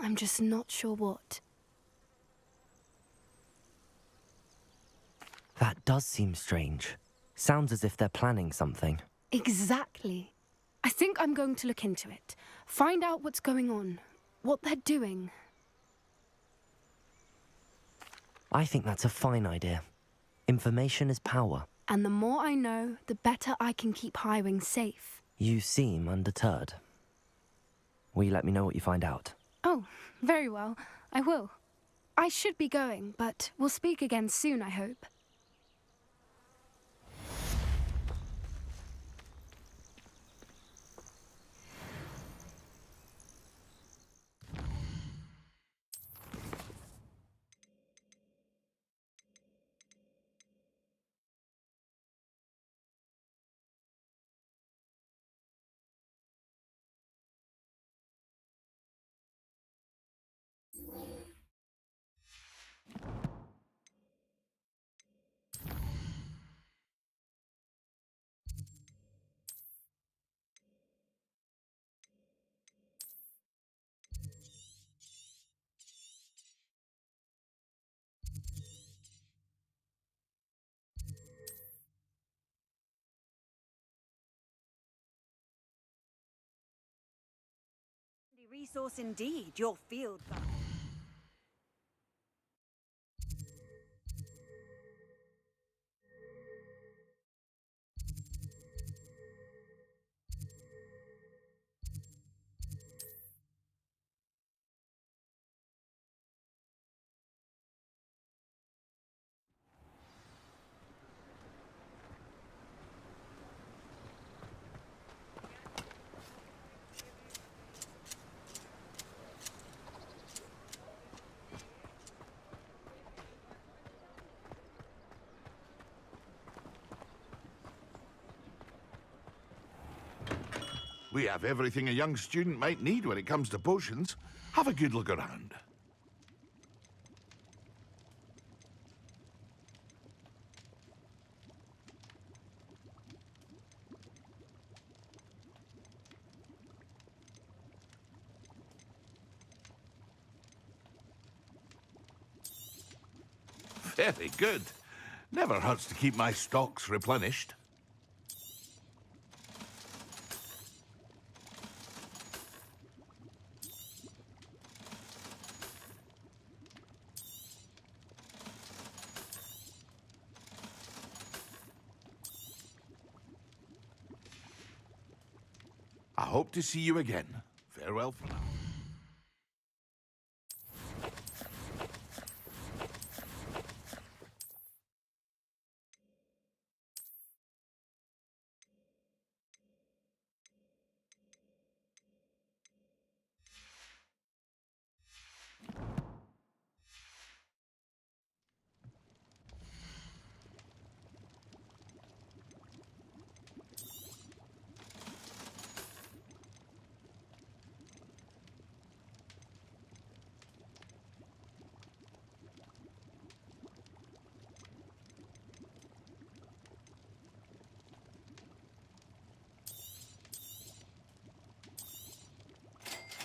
I'm just not sure what. That does seem strange. Sounds as if they're planning something. Exactly. I think I'm going to look into it. Find out what's going on, what they're doing. I think that's a fine idea. Information is power. And the more I know, the better I can keep Highwing safe. You seem undeterred. Will you let me know what you find out? Oh, very well. I will. I should be going, but we'll speak again soon, I hope. resource indeed, your field guide. We have everything a young student might need when it comes to potions. Have a good look around. Very good. Never hurts to keep my stocks replenished. I hope to see you again. Farewell for now.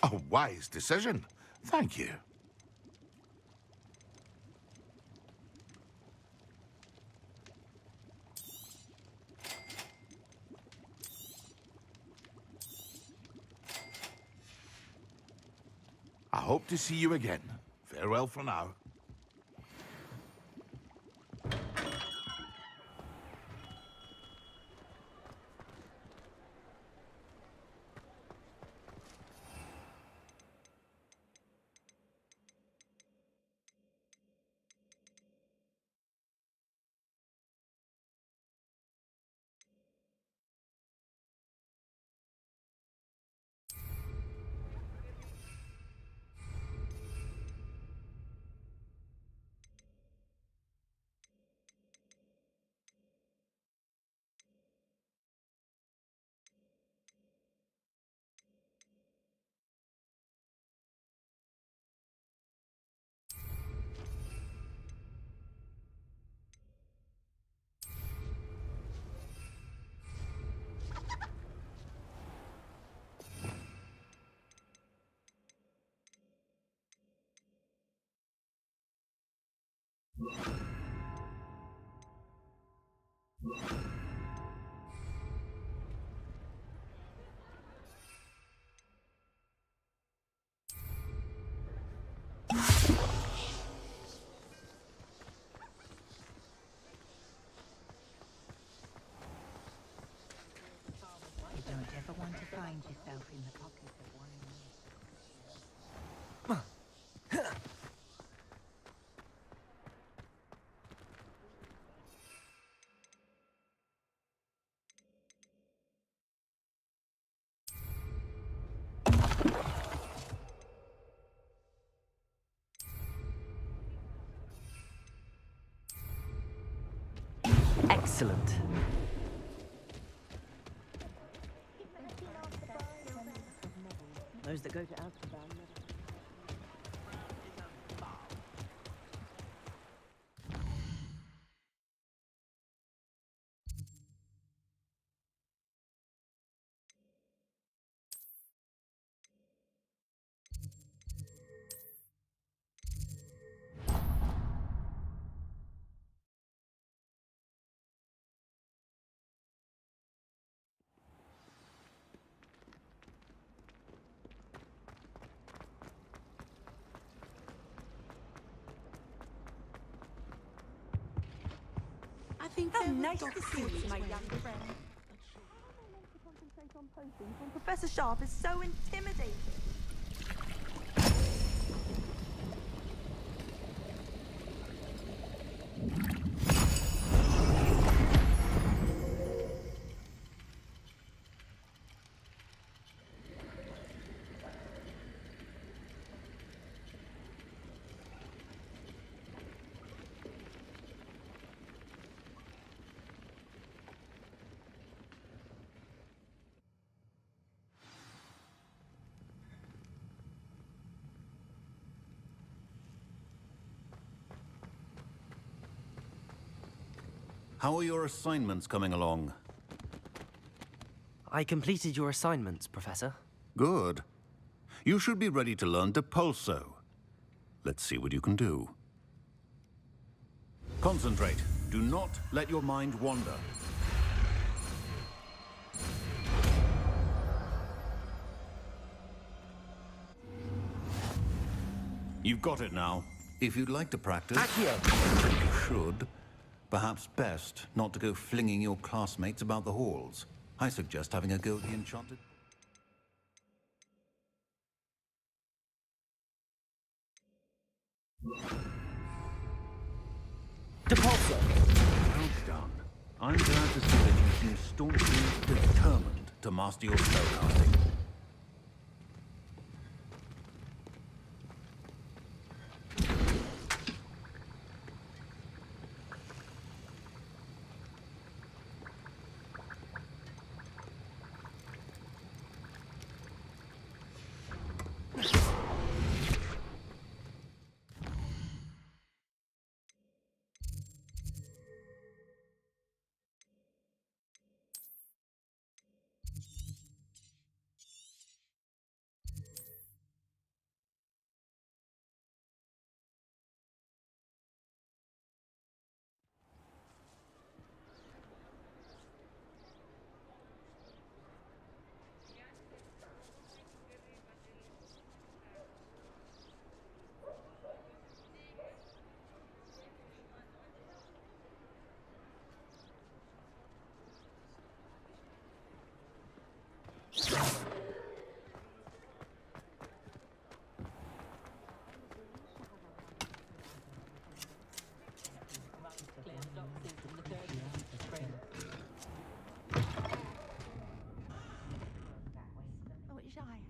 A wise decision. Thank you. I hope to see you again. Farewell for now. You don't ever want to find yourself in the pocket of one of these. Excellent. Those that go to Amsterdam never... think How nice to see you, my young friend. When Professor Sharp is so intimidating. How are your assignments coming along? I completed your assignments, Professor. Good. You should be ready to learn Depulso. Let's see what you can do. Concentrate. Do not let your mind wander. You've got it now. If you'd like to practice, you should. Perhaps best not to go flinging your classmates about the halls. I suggest having a go at the enchanted... Depulso! Well done. I'm glad to see that you seem staunchly determined to master your spellcasting.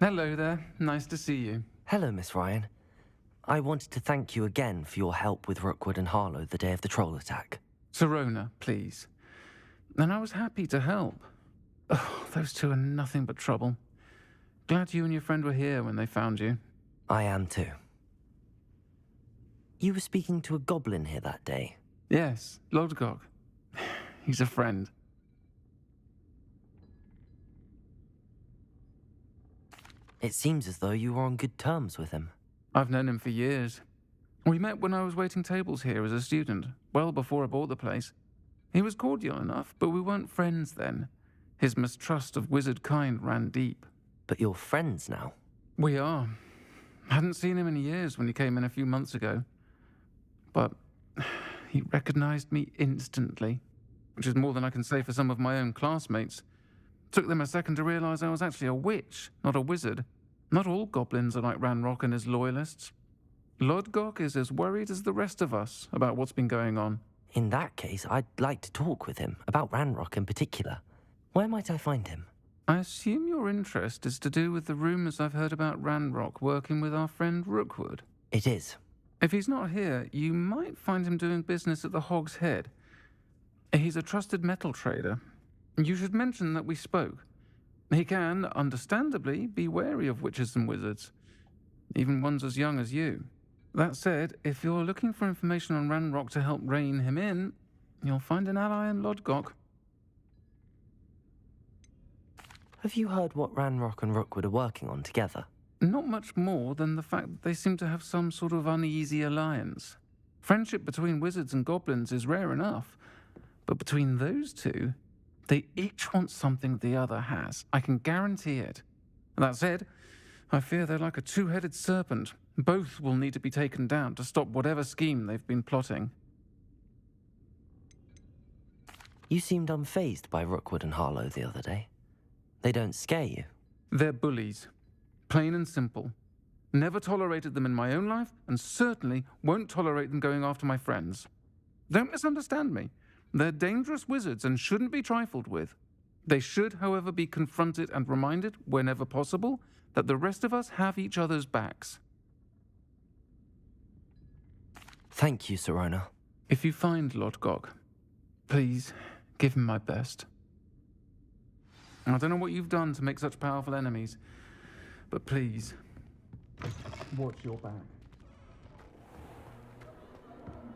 Hello there. Nice to see you. Hello, Miss Ryan. I wanted to thank you again for your help with Rookwood and Harlow the day of the troll attack. Serona, please. And I was happy to help. Oh, those two are nothing but trouble. Glad you and your friend were here when they found you. I am too. You were speaking to a goblin here that day? Yes, Lodgok. He's a friend. It seems as though you were on good terms with him. I've known him for years. We met when I was waiting tables here as a student, well before I bought the place. He was cordial enough, but we weren't friends then. His mistrust of wizard kind ran deep. But you're friends now? We are. Hadn't seen him in years when he came in a few months ago. But he recognized me instantly, which is more than I can say for some of my own classmates. Took them a second to realize I was actually a witch, not a wizard. Not all goblins are like Ranrock and his loyalists. Lodgok is as worried as the rest of us about what's been going on. In that case, I'd like to talk with him, about Ranrock in particular. Where might I find him? I assume your interest is to do with the rumors I've heard about Ranrock working with our friend Rookwood. It is. If he's not here, you might find him doing business at the Hog's Head. He's a trusted metal trader. You should mention that we spoke. He can, understandably, be wary of witches and wizards, even ones as young as you. That said, if you're looking for information on Ranrock to help rein him in, you'll find an ally in Lodgok. Have you heard what Ranrock and Rookwood are working on together? Not much more than the fact that they seem to have some sort of uneasy alliance. Friendship between wizards and goblins is rare enough, but between those two, they each want something the other has. I can guarantee it. That said, I fear they're like a two-headed serpent. Both will need to be taken down to stop whatever scheme they've been plotting. You seemed unfazed by Rookwood and Harlow the other day. They don't scare you. They're bullies. Plain and simple. Never tolerated them in my own life, and certainly won't tolerate them going after my friends. Don't misunderstand me. They're dangerous wizards and shouldn't be trifled with. They should, however, be confronted and reminded, whenever possible, that the rest of us have each other's backs. Thank you, Sirona. If you find Lord Gog, please give him my best. I don't know what you've done to make such powerful enemies, but please, watch your back.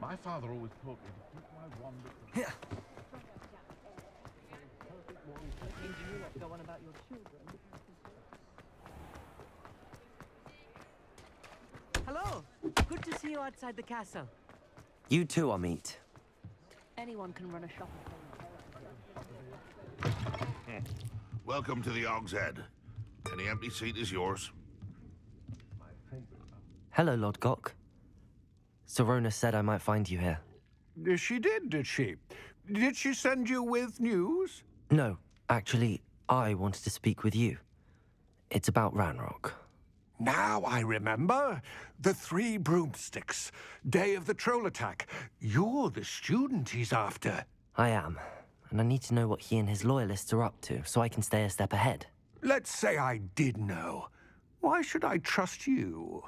My father always taught me to keep my wand at the... Hello. Good to see you outside the castle. You too, Amit. Anyone can run a shop. Welcome to the Og's Head. Any empty seat is yours. Hello, Lord Gok. Sirona said I might find you here. She did she? Did she send you with news? No, actually, I wanted to speak with you. It's about Ranrock. Now I remember. The 3 broomsticks. Day of the troll attack. You're the student he's after. I am, and I need to know what he and his loyalists are up to so I can stay a step ahead. Let's say I did know. Why should I trust you?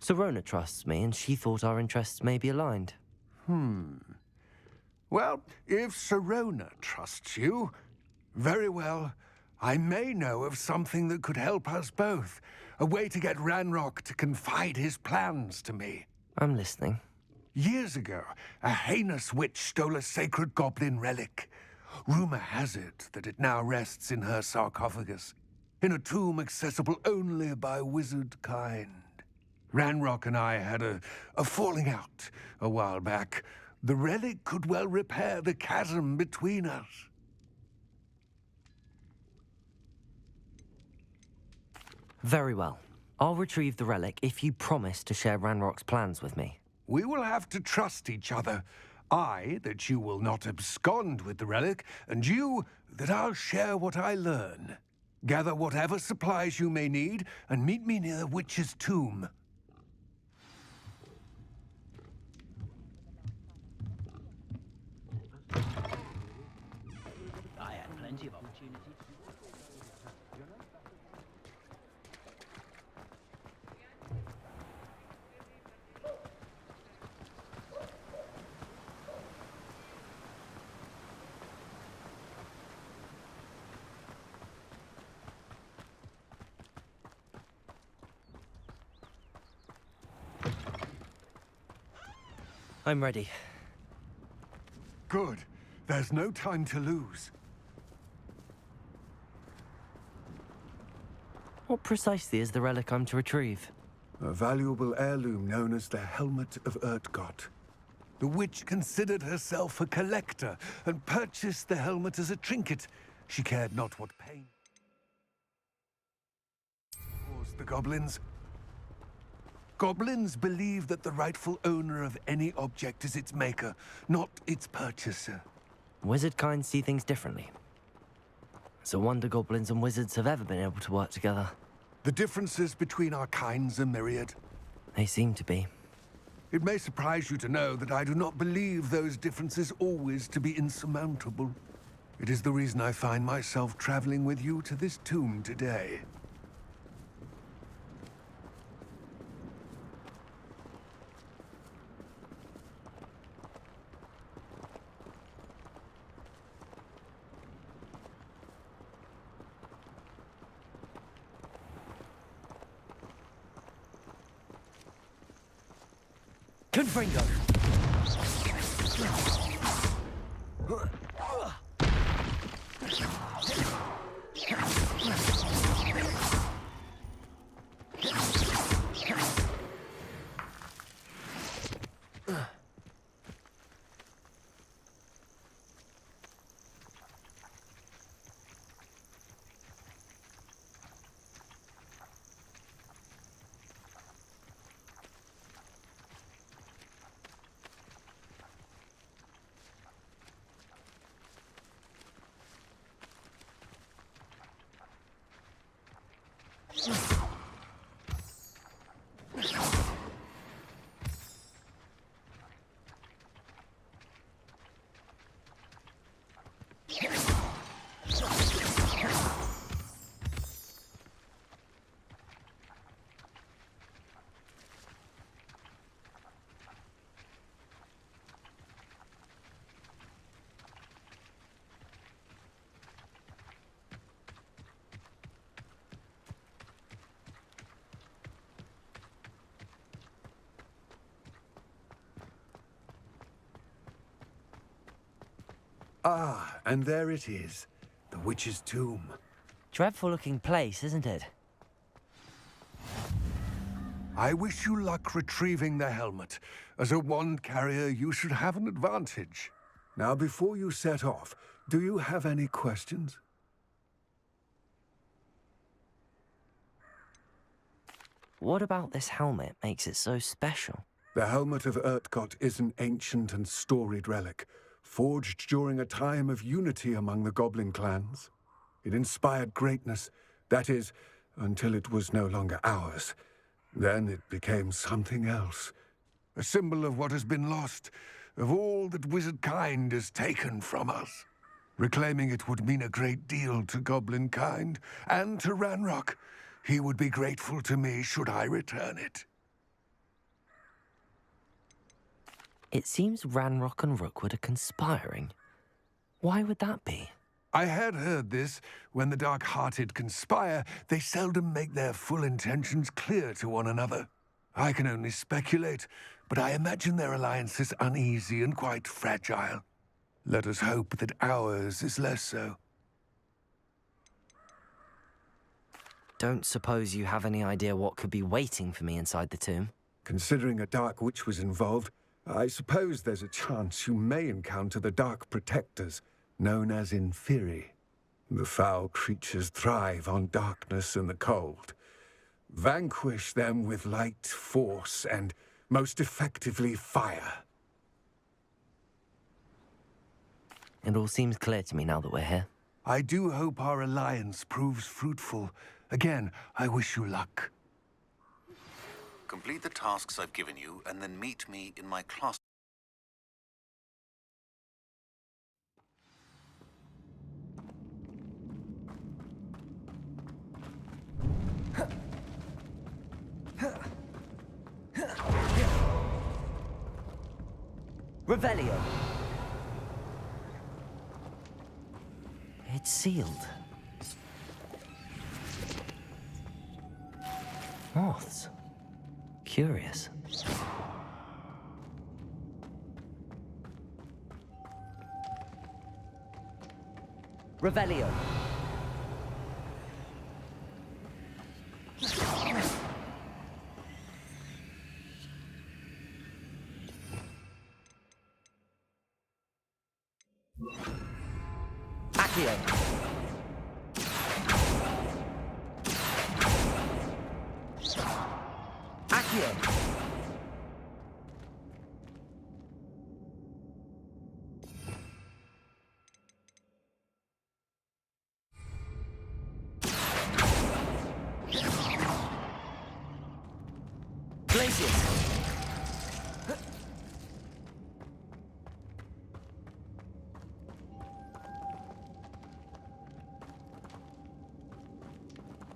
Sirona trusts me, and she thought our interests may be aligned. Well, if Sirona trusts you, very well. I may know of something that could help us both. A way to get Ranrock to confide his plans to me. I'm listening. Years ago, a heinous witch stole a sacred goblin relic. Rumor has it that it now rests in her sarcophagus, in a tomb accessible only by wizard kind. Ranrock and I had a falling out a while back. The relic could well repair the chasm between us. Very well. I'll retrieve the relic if you promise to share Ranrock's plans with me. We will have to trust each other. I, that you will not abscond with the relic, and you, that I'll share what I learn. Gather whatever supplies you may need, and meet me near the witch's tomb. I had plenty of opportunity. I'm ready. Good. There's no time to lose. What precisely is the relic I'm to retrieve? A valuable heirloom known as the Helmet of Urtgott. The witch considered herself a collector and purchased the helmet as a trinket. She cared not what pain caused the goblins. Goblins believe that the rightful owner of any object is its maker, not its purchaser. Wizard kind see things differently. It's a wonder goblins and wizards have ever been able to work together. The differences between our kinds are myriad. They seem to be. It may surprise you to know that I do not believe those differences always to be insurmountable. It is the reason I find myself traveling with you to this tomb today. Confringo! Ah, and there it is. The witch's tomb. Dreadful looking place, isn't it? I wish you luck retrieving the helmet. As a wand carrier, you should have an advantage. Now, before you set off, do you have any questions? What about this helmet makes it so special? The helmet of Urtkot is an ancient and storied relic, forged during a time of unity among the goblin clans. It inspired greatness, that is, until it was no longer ours. Then it became something else. A symbol of what has been lost, of all that wizard kind has taken from us. Reclaiming it would mean a great deal to goblin kind, and to Ranrock. He would be grateful to me should I return it. It seems Ranrock and Rookwood are conspiring. Why would that be? I had heard this. When the dark-hearted conspire, they seldom make their full intentions clear to one another. I can only speculate, but I imagine their alliance is uneasy and quite fragile. Let us hope that ours is less so. Don't suppose you have any idea what could be waiting for me inside the tomb? Considering a dark witch was involved, I suppose there's a chance you may encounter the Dark Protectors, known as Inferi. The foul creatures thrive on darkness and the cold. Vanquish them with light, force, and, most effectively, fire. It all seems clear to me now that we're here. I do hope our alliance proves fruitful. Again, I wish you luck. Complete the tasks I've given you, and then meet me in my class. Revelio. It's sealed. Moths. Curious. Revelio. Accio. Accio.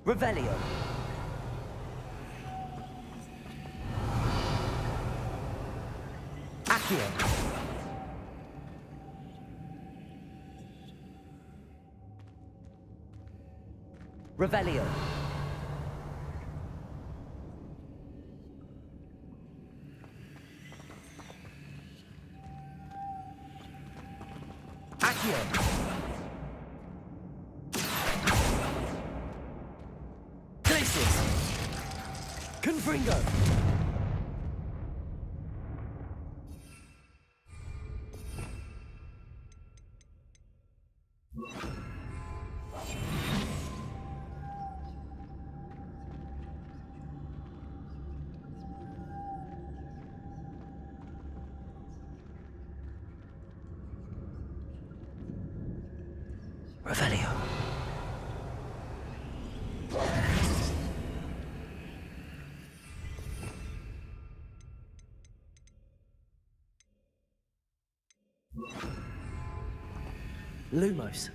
Revelio. Accio. Revelio. Accio. Confringo! Revelio. Lumos.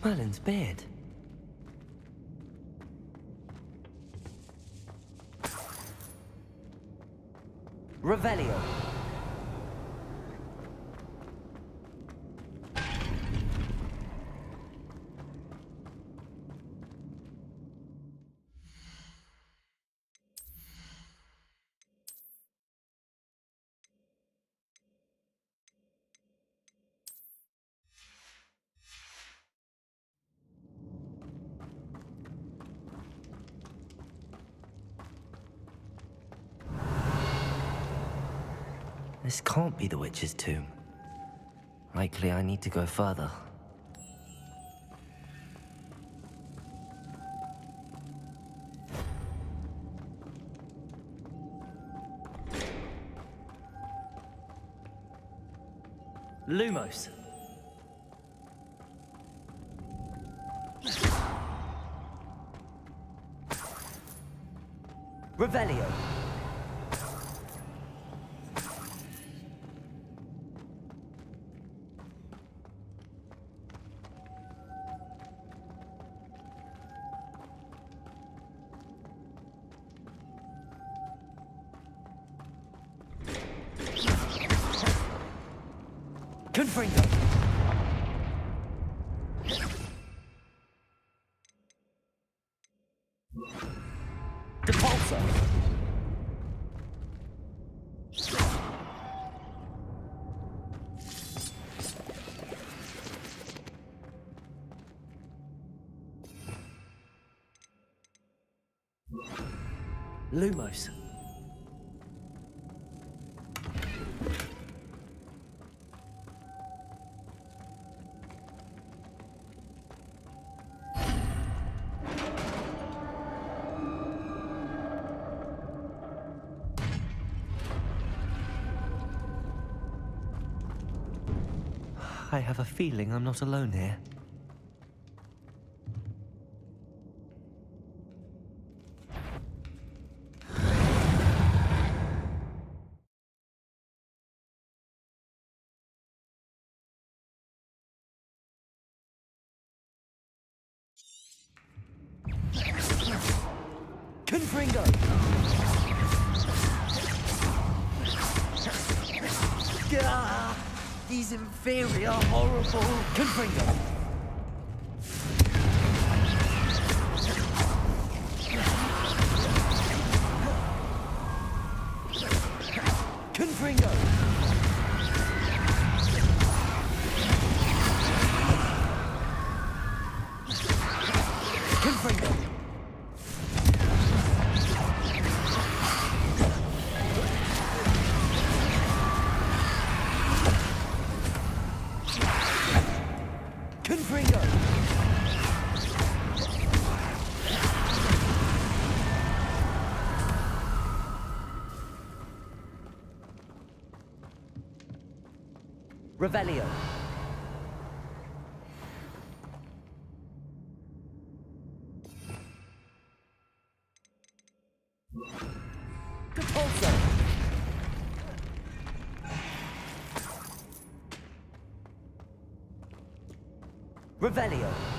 Merlin's beard. Revelio. This can't be the witch's tomb. Likely I need to go further. Lumos. Revelio. Confringo. Depulso. Lumos. I have a feeling I'm not alone here. Confringo! Gah! These inferior, horrible... Confringo! Confringo! Confringo! Confringo! Revelio. Depulso. Revelio.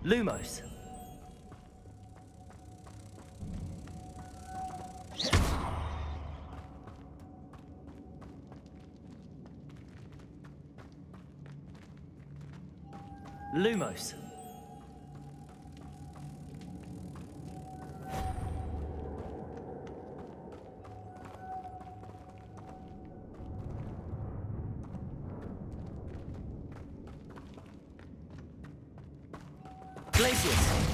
Lumos. Lumos. Aloysius!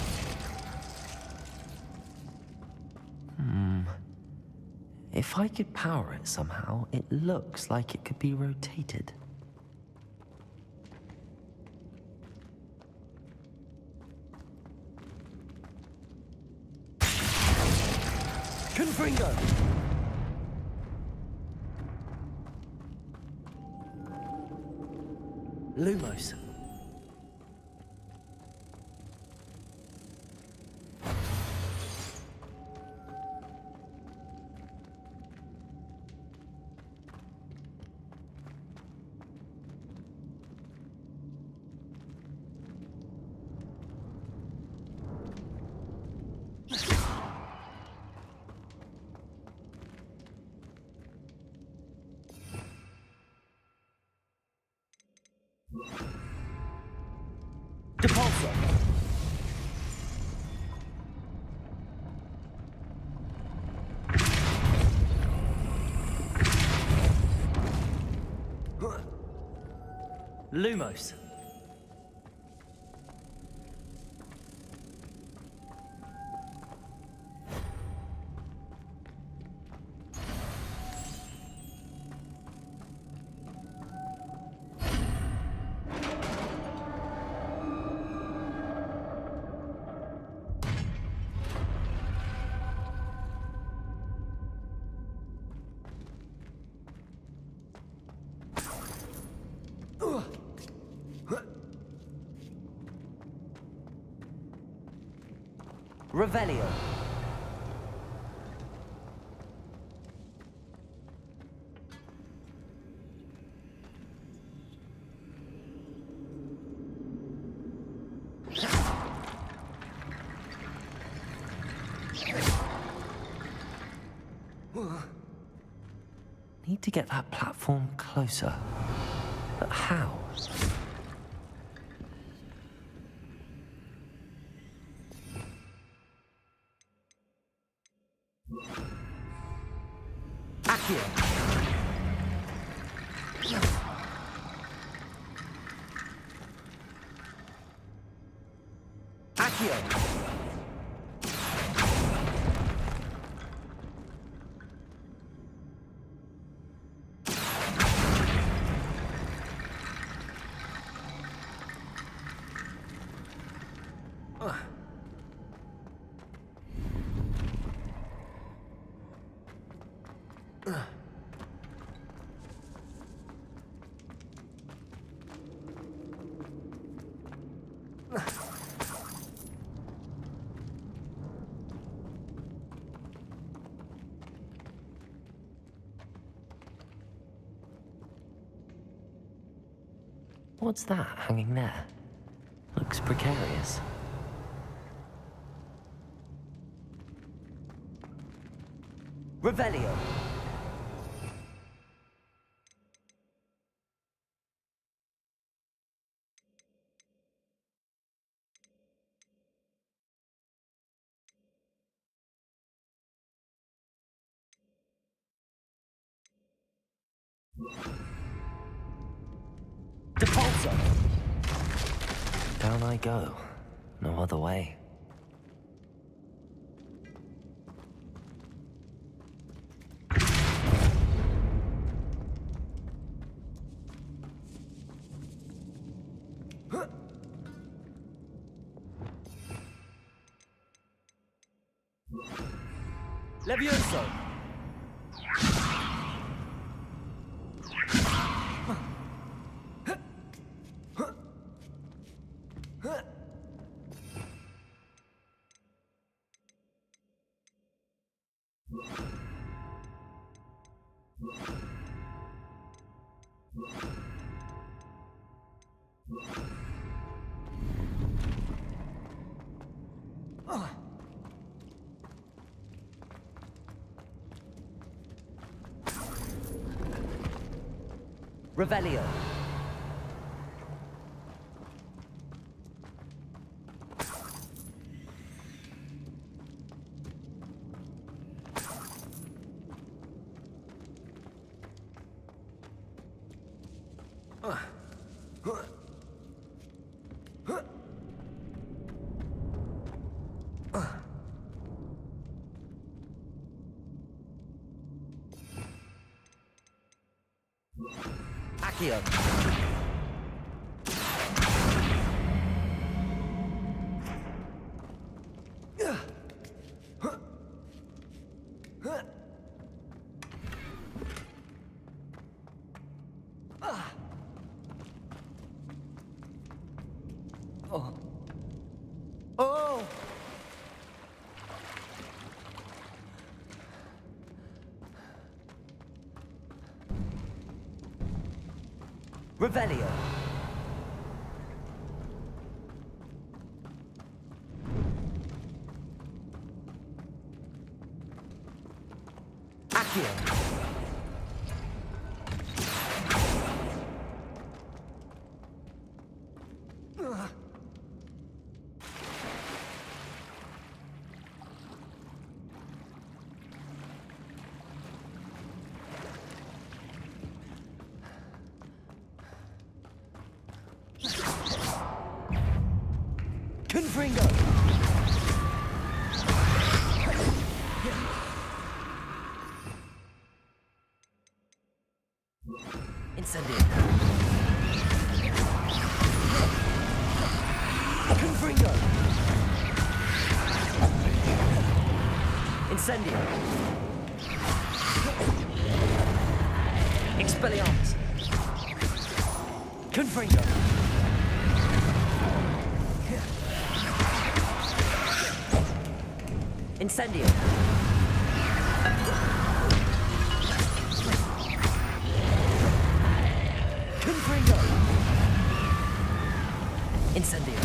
If I could power it somehow, it looks like it could be rotated. Confringo! Lumos. Depulsor. Lumos. Revelio. Need to get that platform closer. But how? Accio. Accio. What's that hanging there? Looks precarious. Revelio. Depulsor. Down I go. No other way. Levioso! Revelio. Accio. Oh. Oh! Revelio. Accio. Confringo! Incendio. Confringo! Incendio. Expelliarmus. Confringo. Incendio. Confringo. Incendio.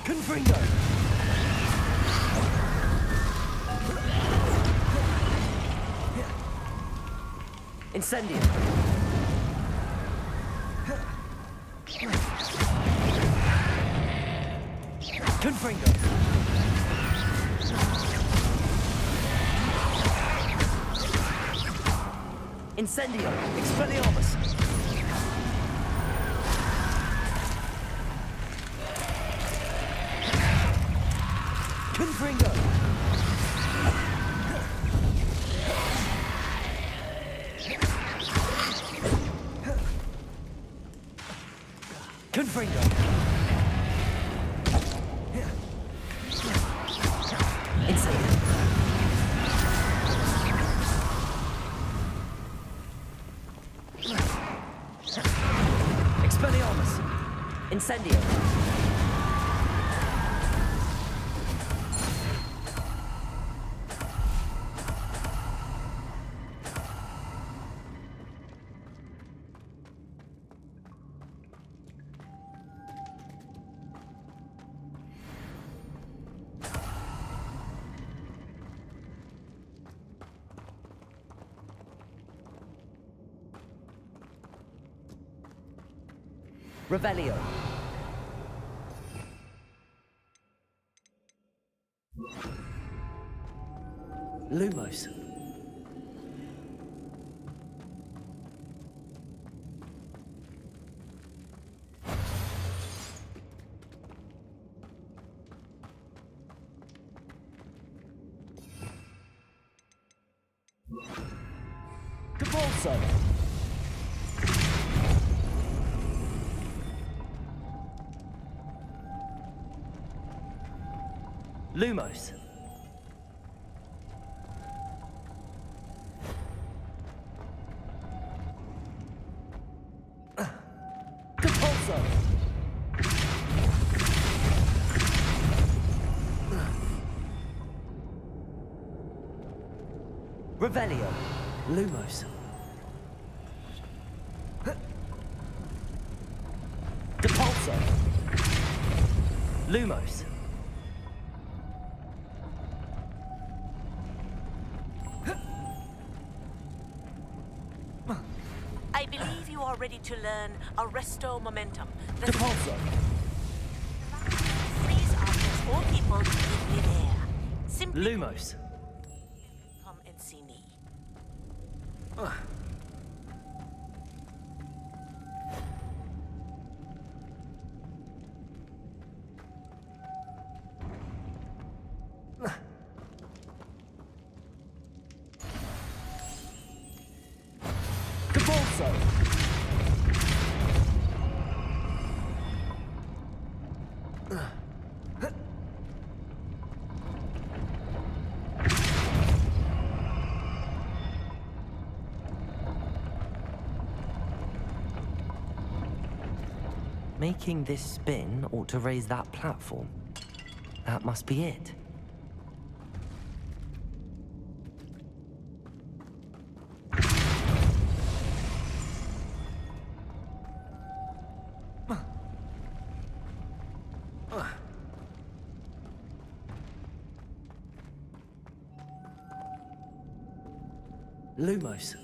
Confringo. Incendio. Confringo. Incendio. Expelliarmus. Confringo. Confringo. Incendio. Expelliarmus. Incendio. Revelio. Lumos. Cabalso. Lumos. Capulso. Revelio. Lumos. Capulso. Lumos. I believe you are ready to learn Arresto Momentum. Capulso. Freeze objects or people in midair. Simply Lumos. come and see me. Depulso! Making this spin ought to raise that platform. That must be it. Lumos.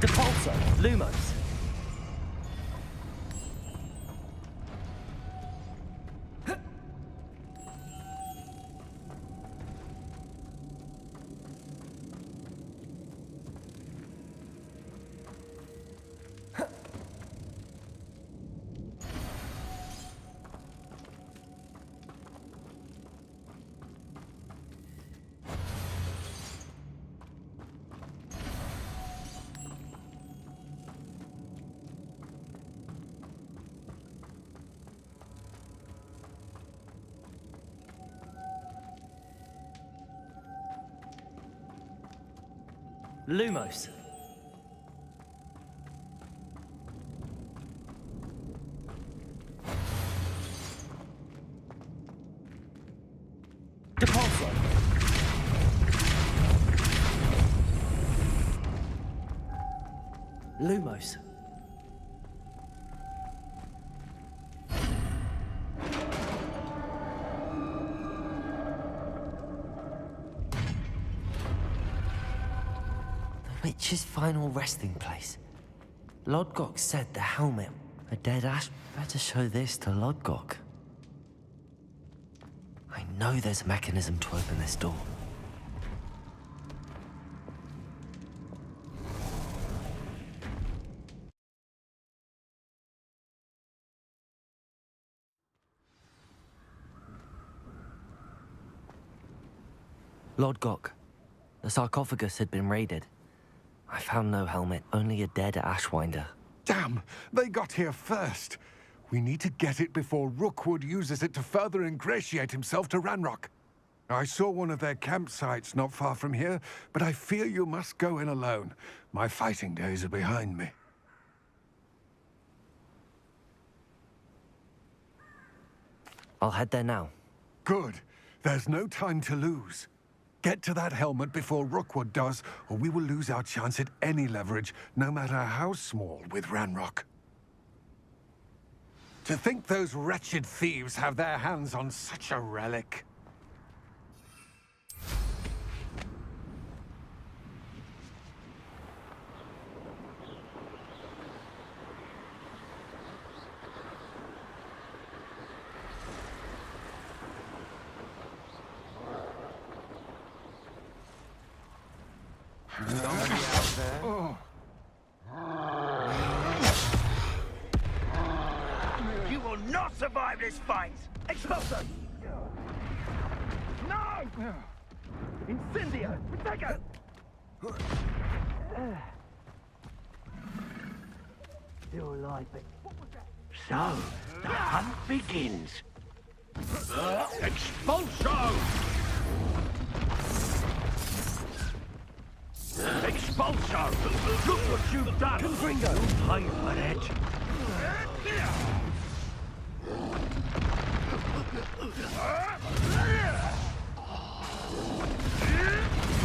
Depulso. Lumos. Lumos. Depulso. Lumos. Witch's final resting place. Lodgok said the helmet. A dead ash. Better show this to Lodgok. I know there's a mechanism to open this door. Lodgok, the sarcophagus had been raided. I found no helmet, only a dead ashwinder. Damn! They got here first. We need to get it before Rookwood uses it to further ingratiate himself to Ranrock. I saw one of their campsites not far from here, but I fear you must go in alone. My fighting days are behind me. I'll head there now. Good. There's no time to lose. Get to that helmet before Rookwood does, or we will lose our chance at any leverage, no matter how small, with Ranrock. To think those wretched thieves have their hands on such a relic. You will not survive this fight! Expulso! No! Incendio! Protego! Still alive, but... So, the hunt begins. Expulso! Expulso! Look what you've done! Confringo! Pay for it!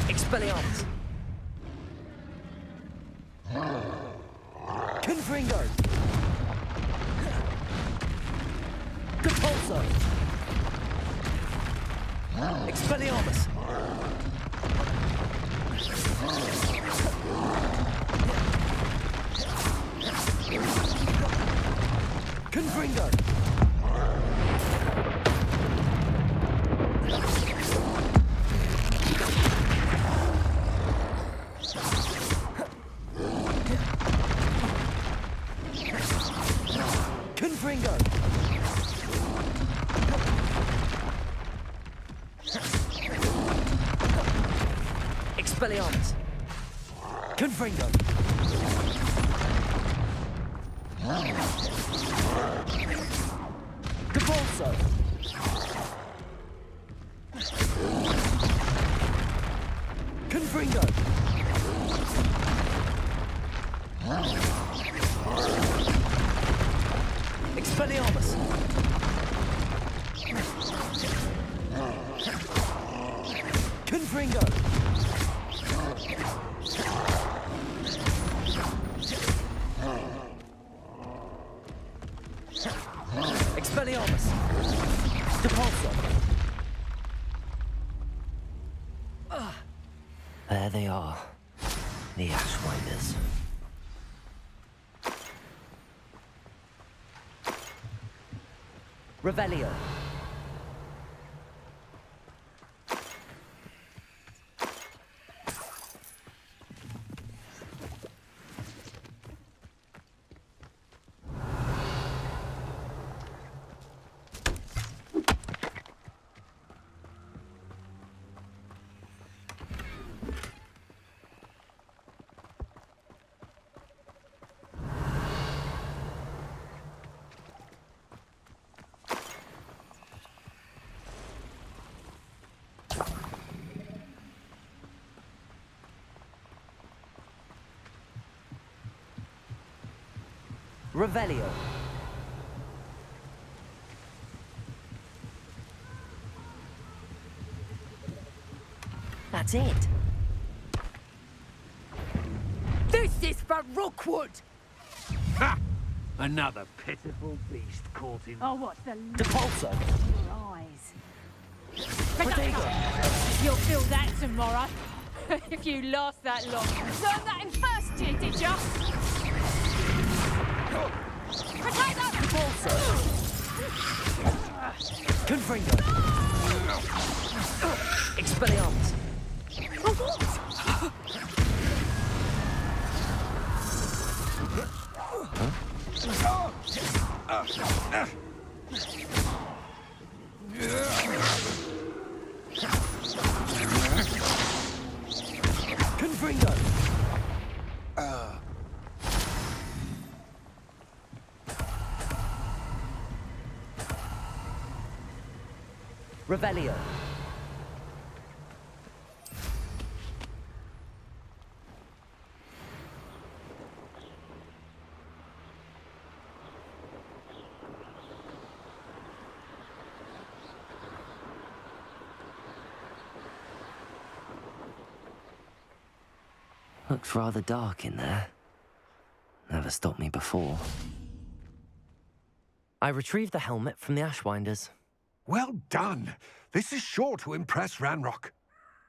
Expelliarmus! Confringo! Depulso! Expelliarmus! Confringo! Confringo! Expelliarmus! Confringo! Convulso! Confringo! Expelliarmus! Confringo! Expelliarmus! Depulso! There they are. The Ashwinders. Revelio. Revelio. That's it. This is for Rookwood! Ha! Another pitiful beast caught in... Oh, what's the... Depulso. Your eyes. Protego! You'll feel that tomorrow. If you last that long. Learned that in first year, did ya? Protego! Depulso. Confringo. Expelliarmus. Confringo. Revelio. Looks rather dark in there. Never stopped me before. I retrieved the helmet from the Ashwinders. Well done. This is sure to impress Ranrock.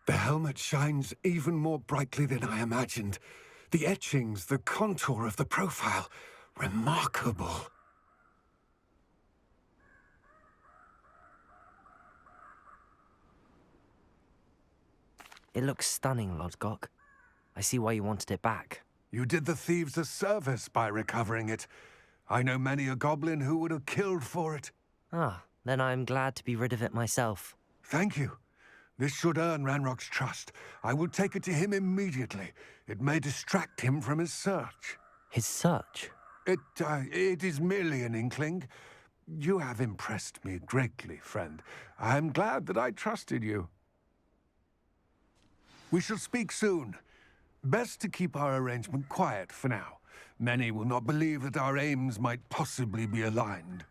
The helmet shines even more brightly than I imagined. The etchings, the contour of the profile. Remarkable. It looks stunning, Lodgok. I see why you wanted it back. You did the thieves a service by recovering it. I know many a goblin who would have killed for it. Ah, then I'm glad to be rid of it myself. Thank you. This should earn Ranrock's trust. I will take it to him immediately. It may distract him from his search. His search? It is merely an inkling. You have impressed me greatly, friend. I am glad that I trusted you. We shall speak soon. Best to keep our arrangement quiet for now. Many will not believe that our aims might possibly be aligned.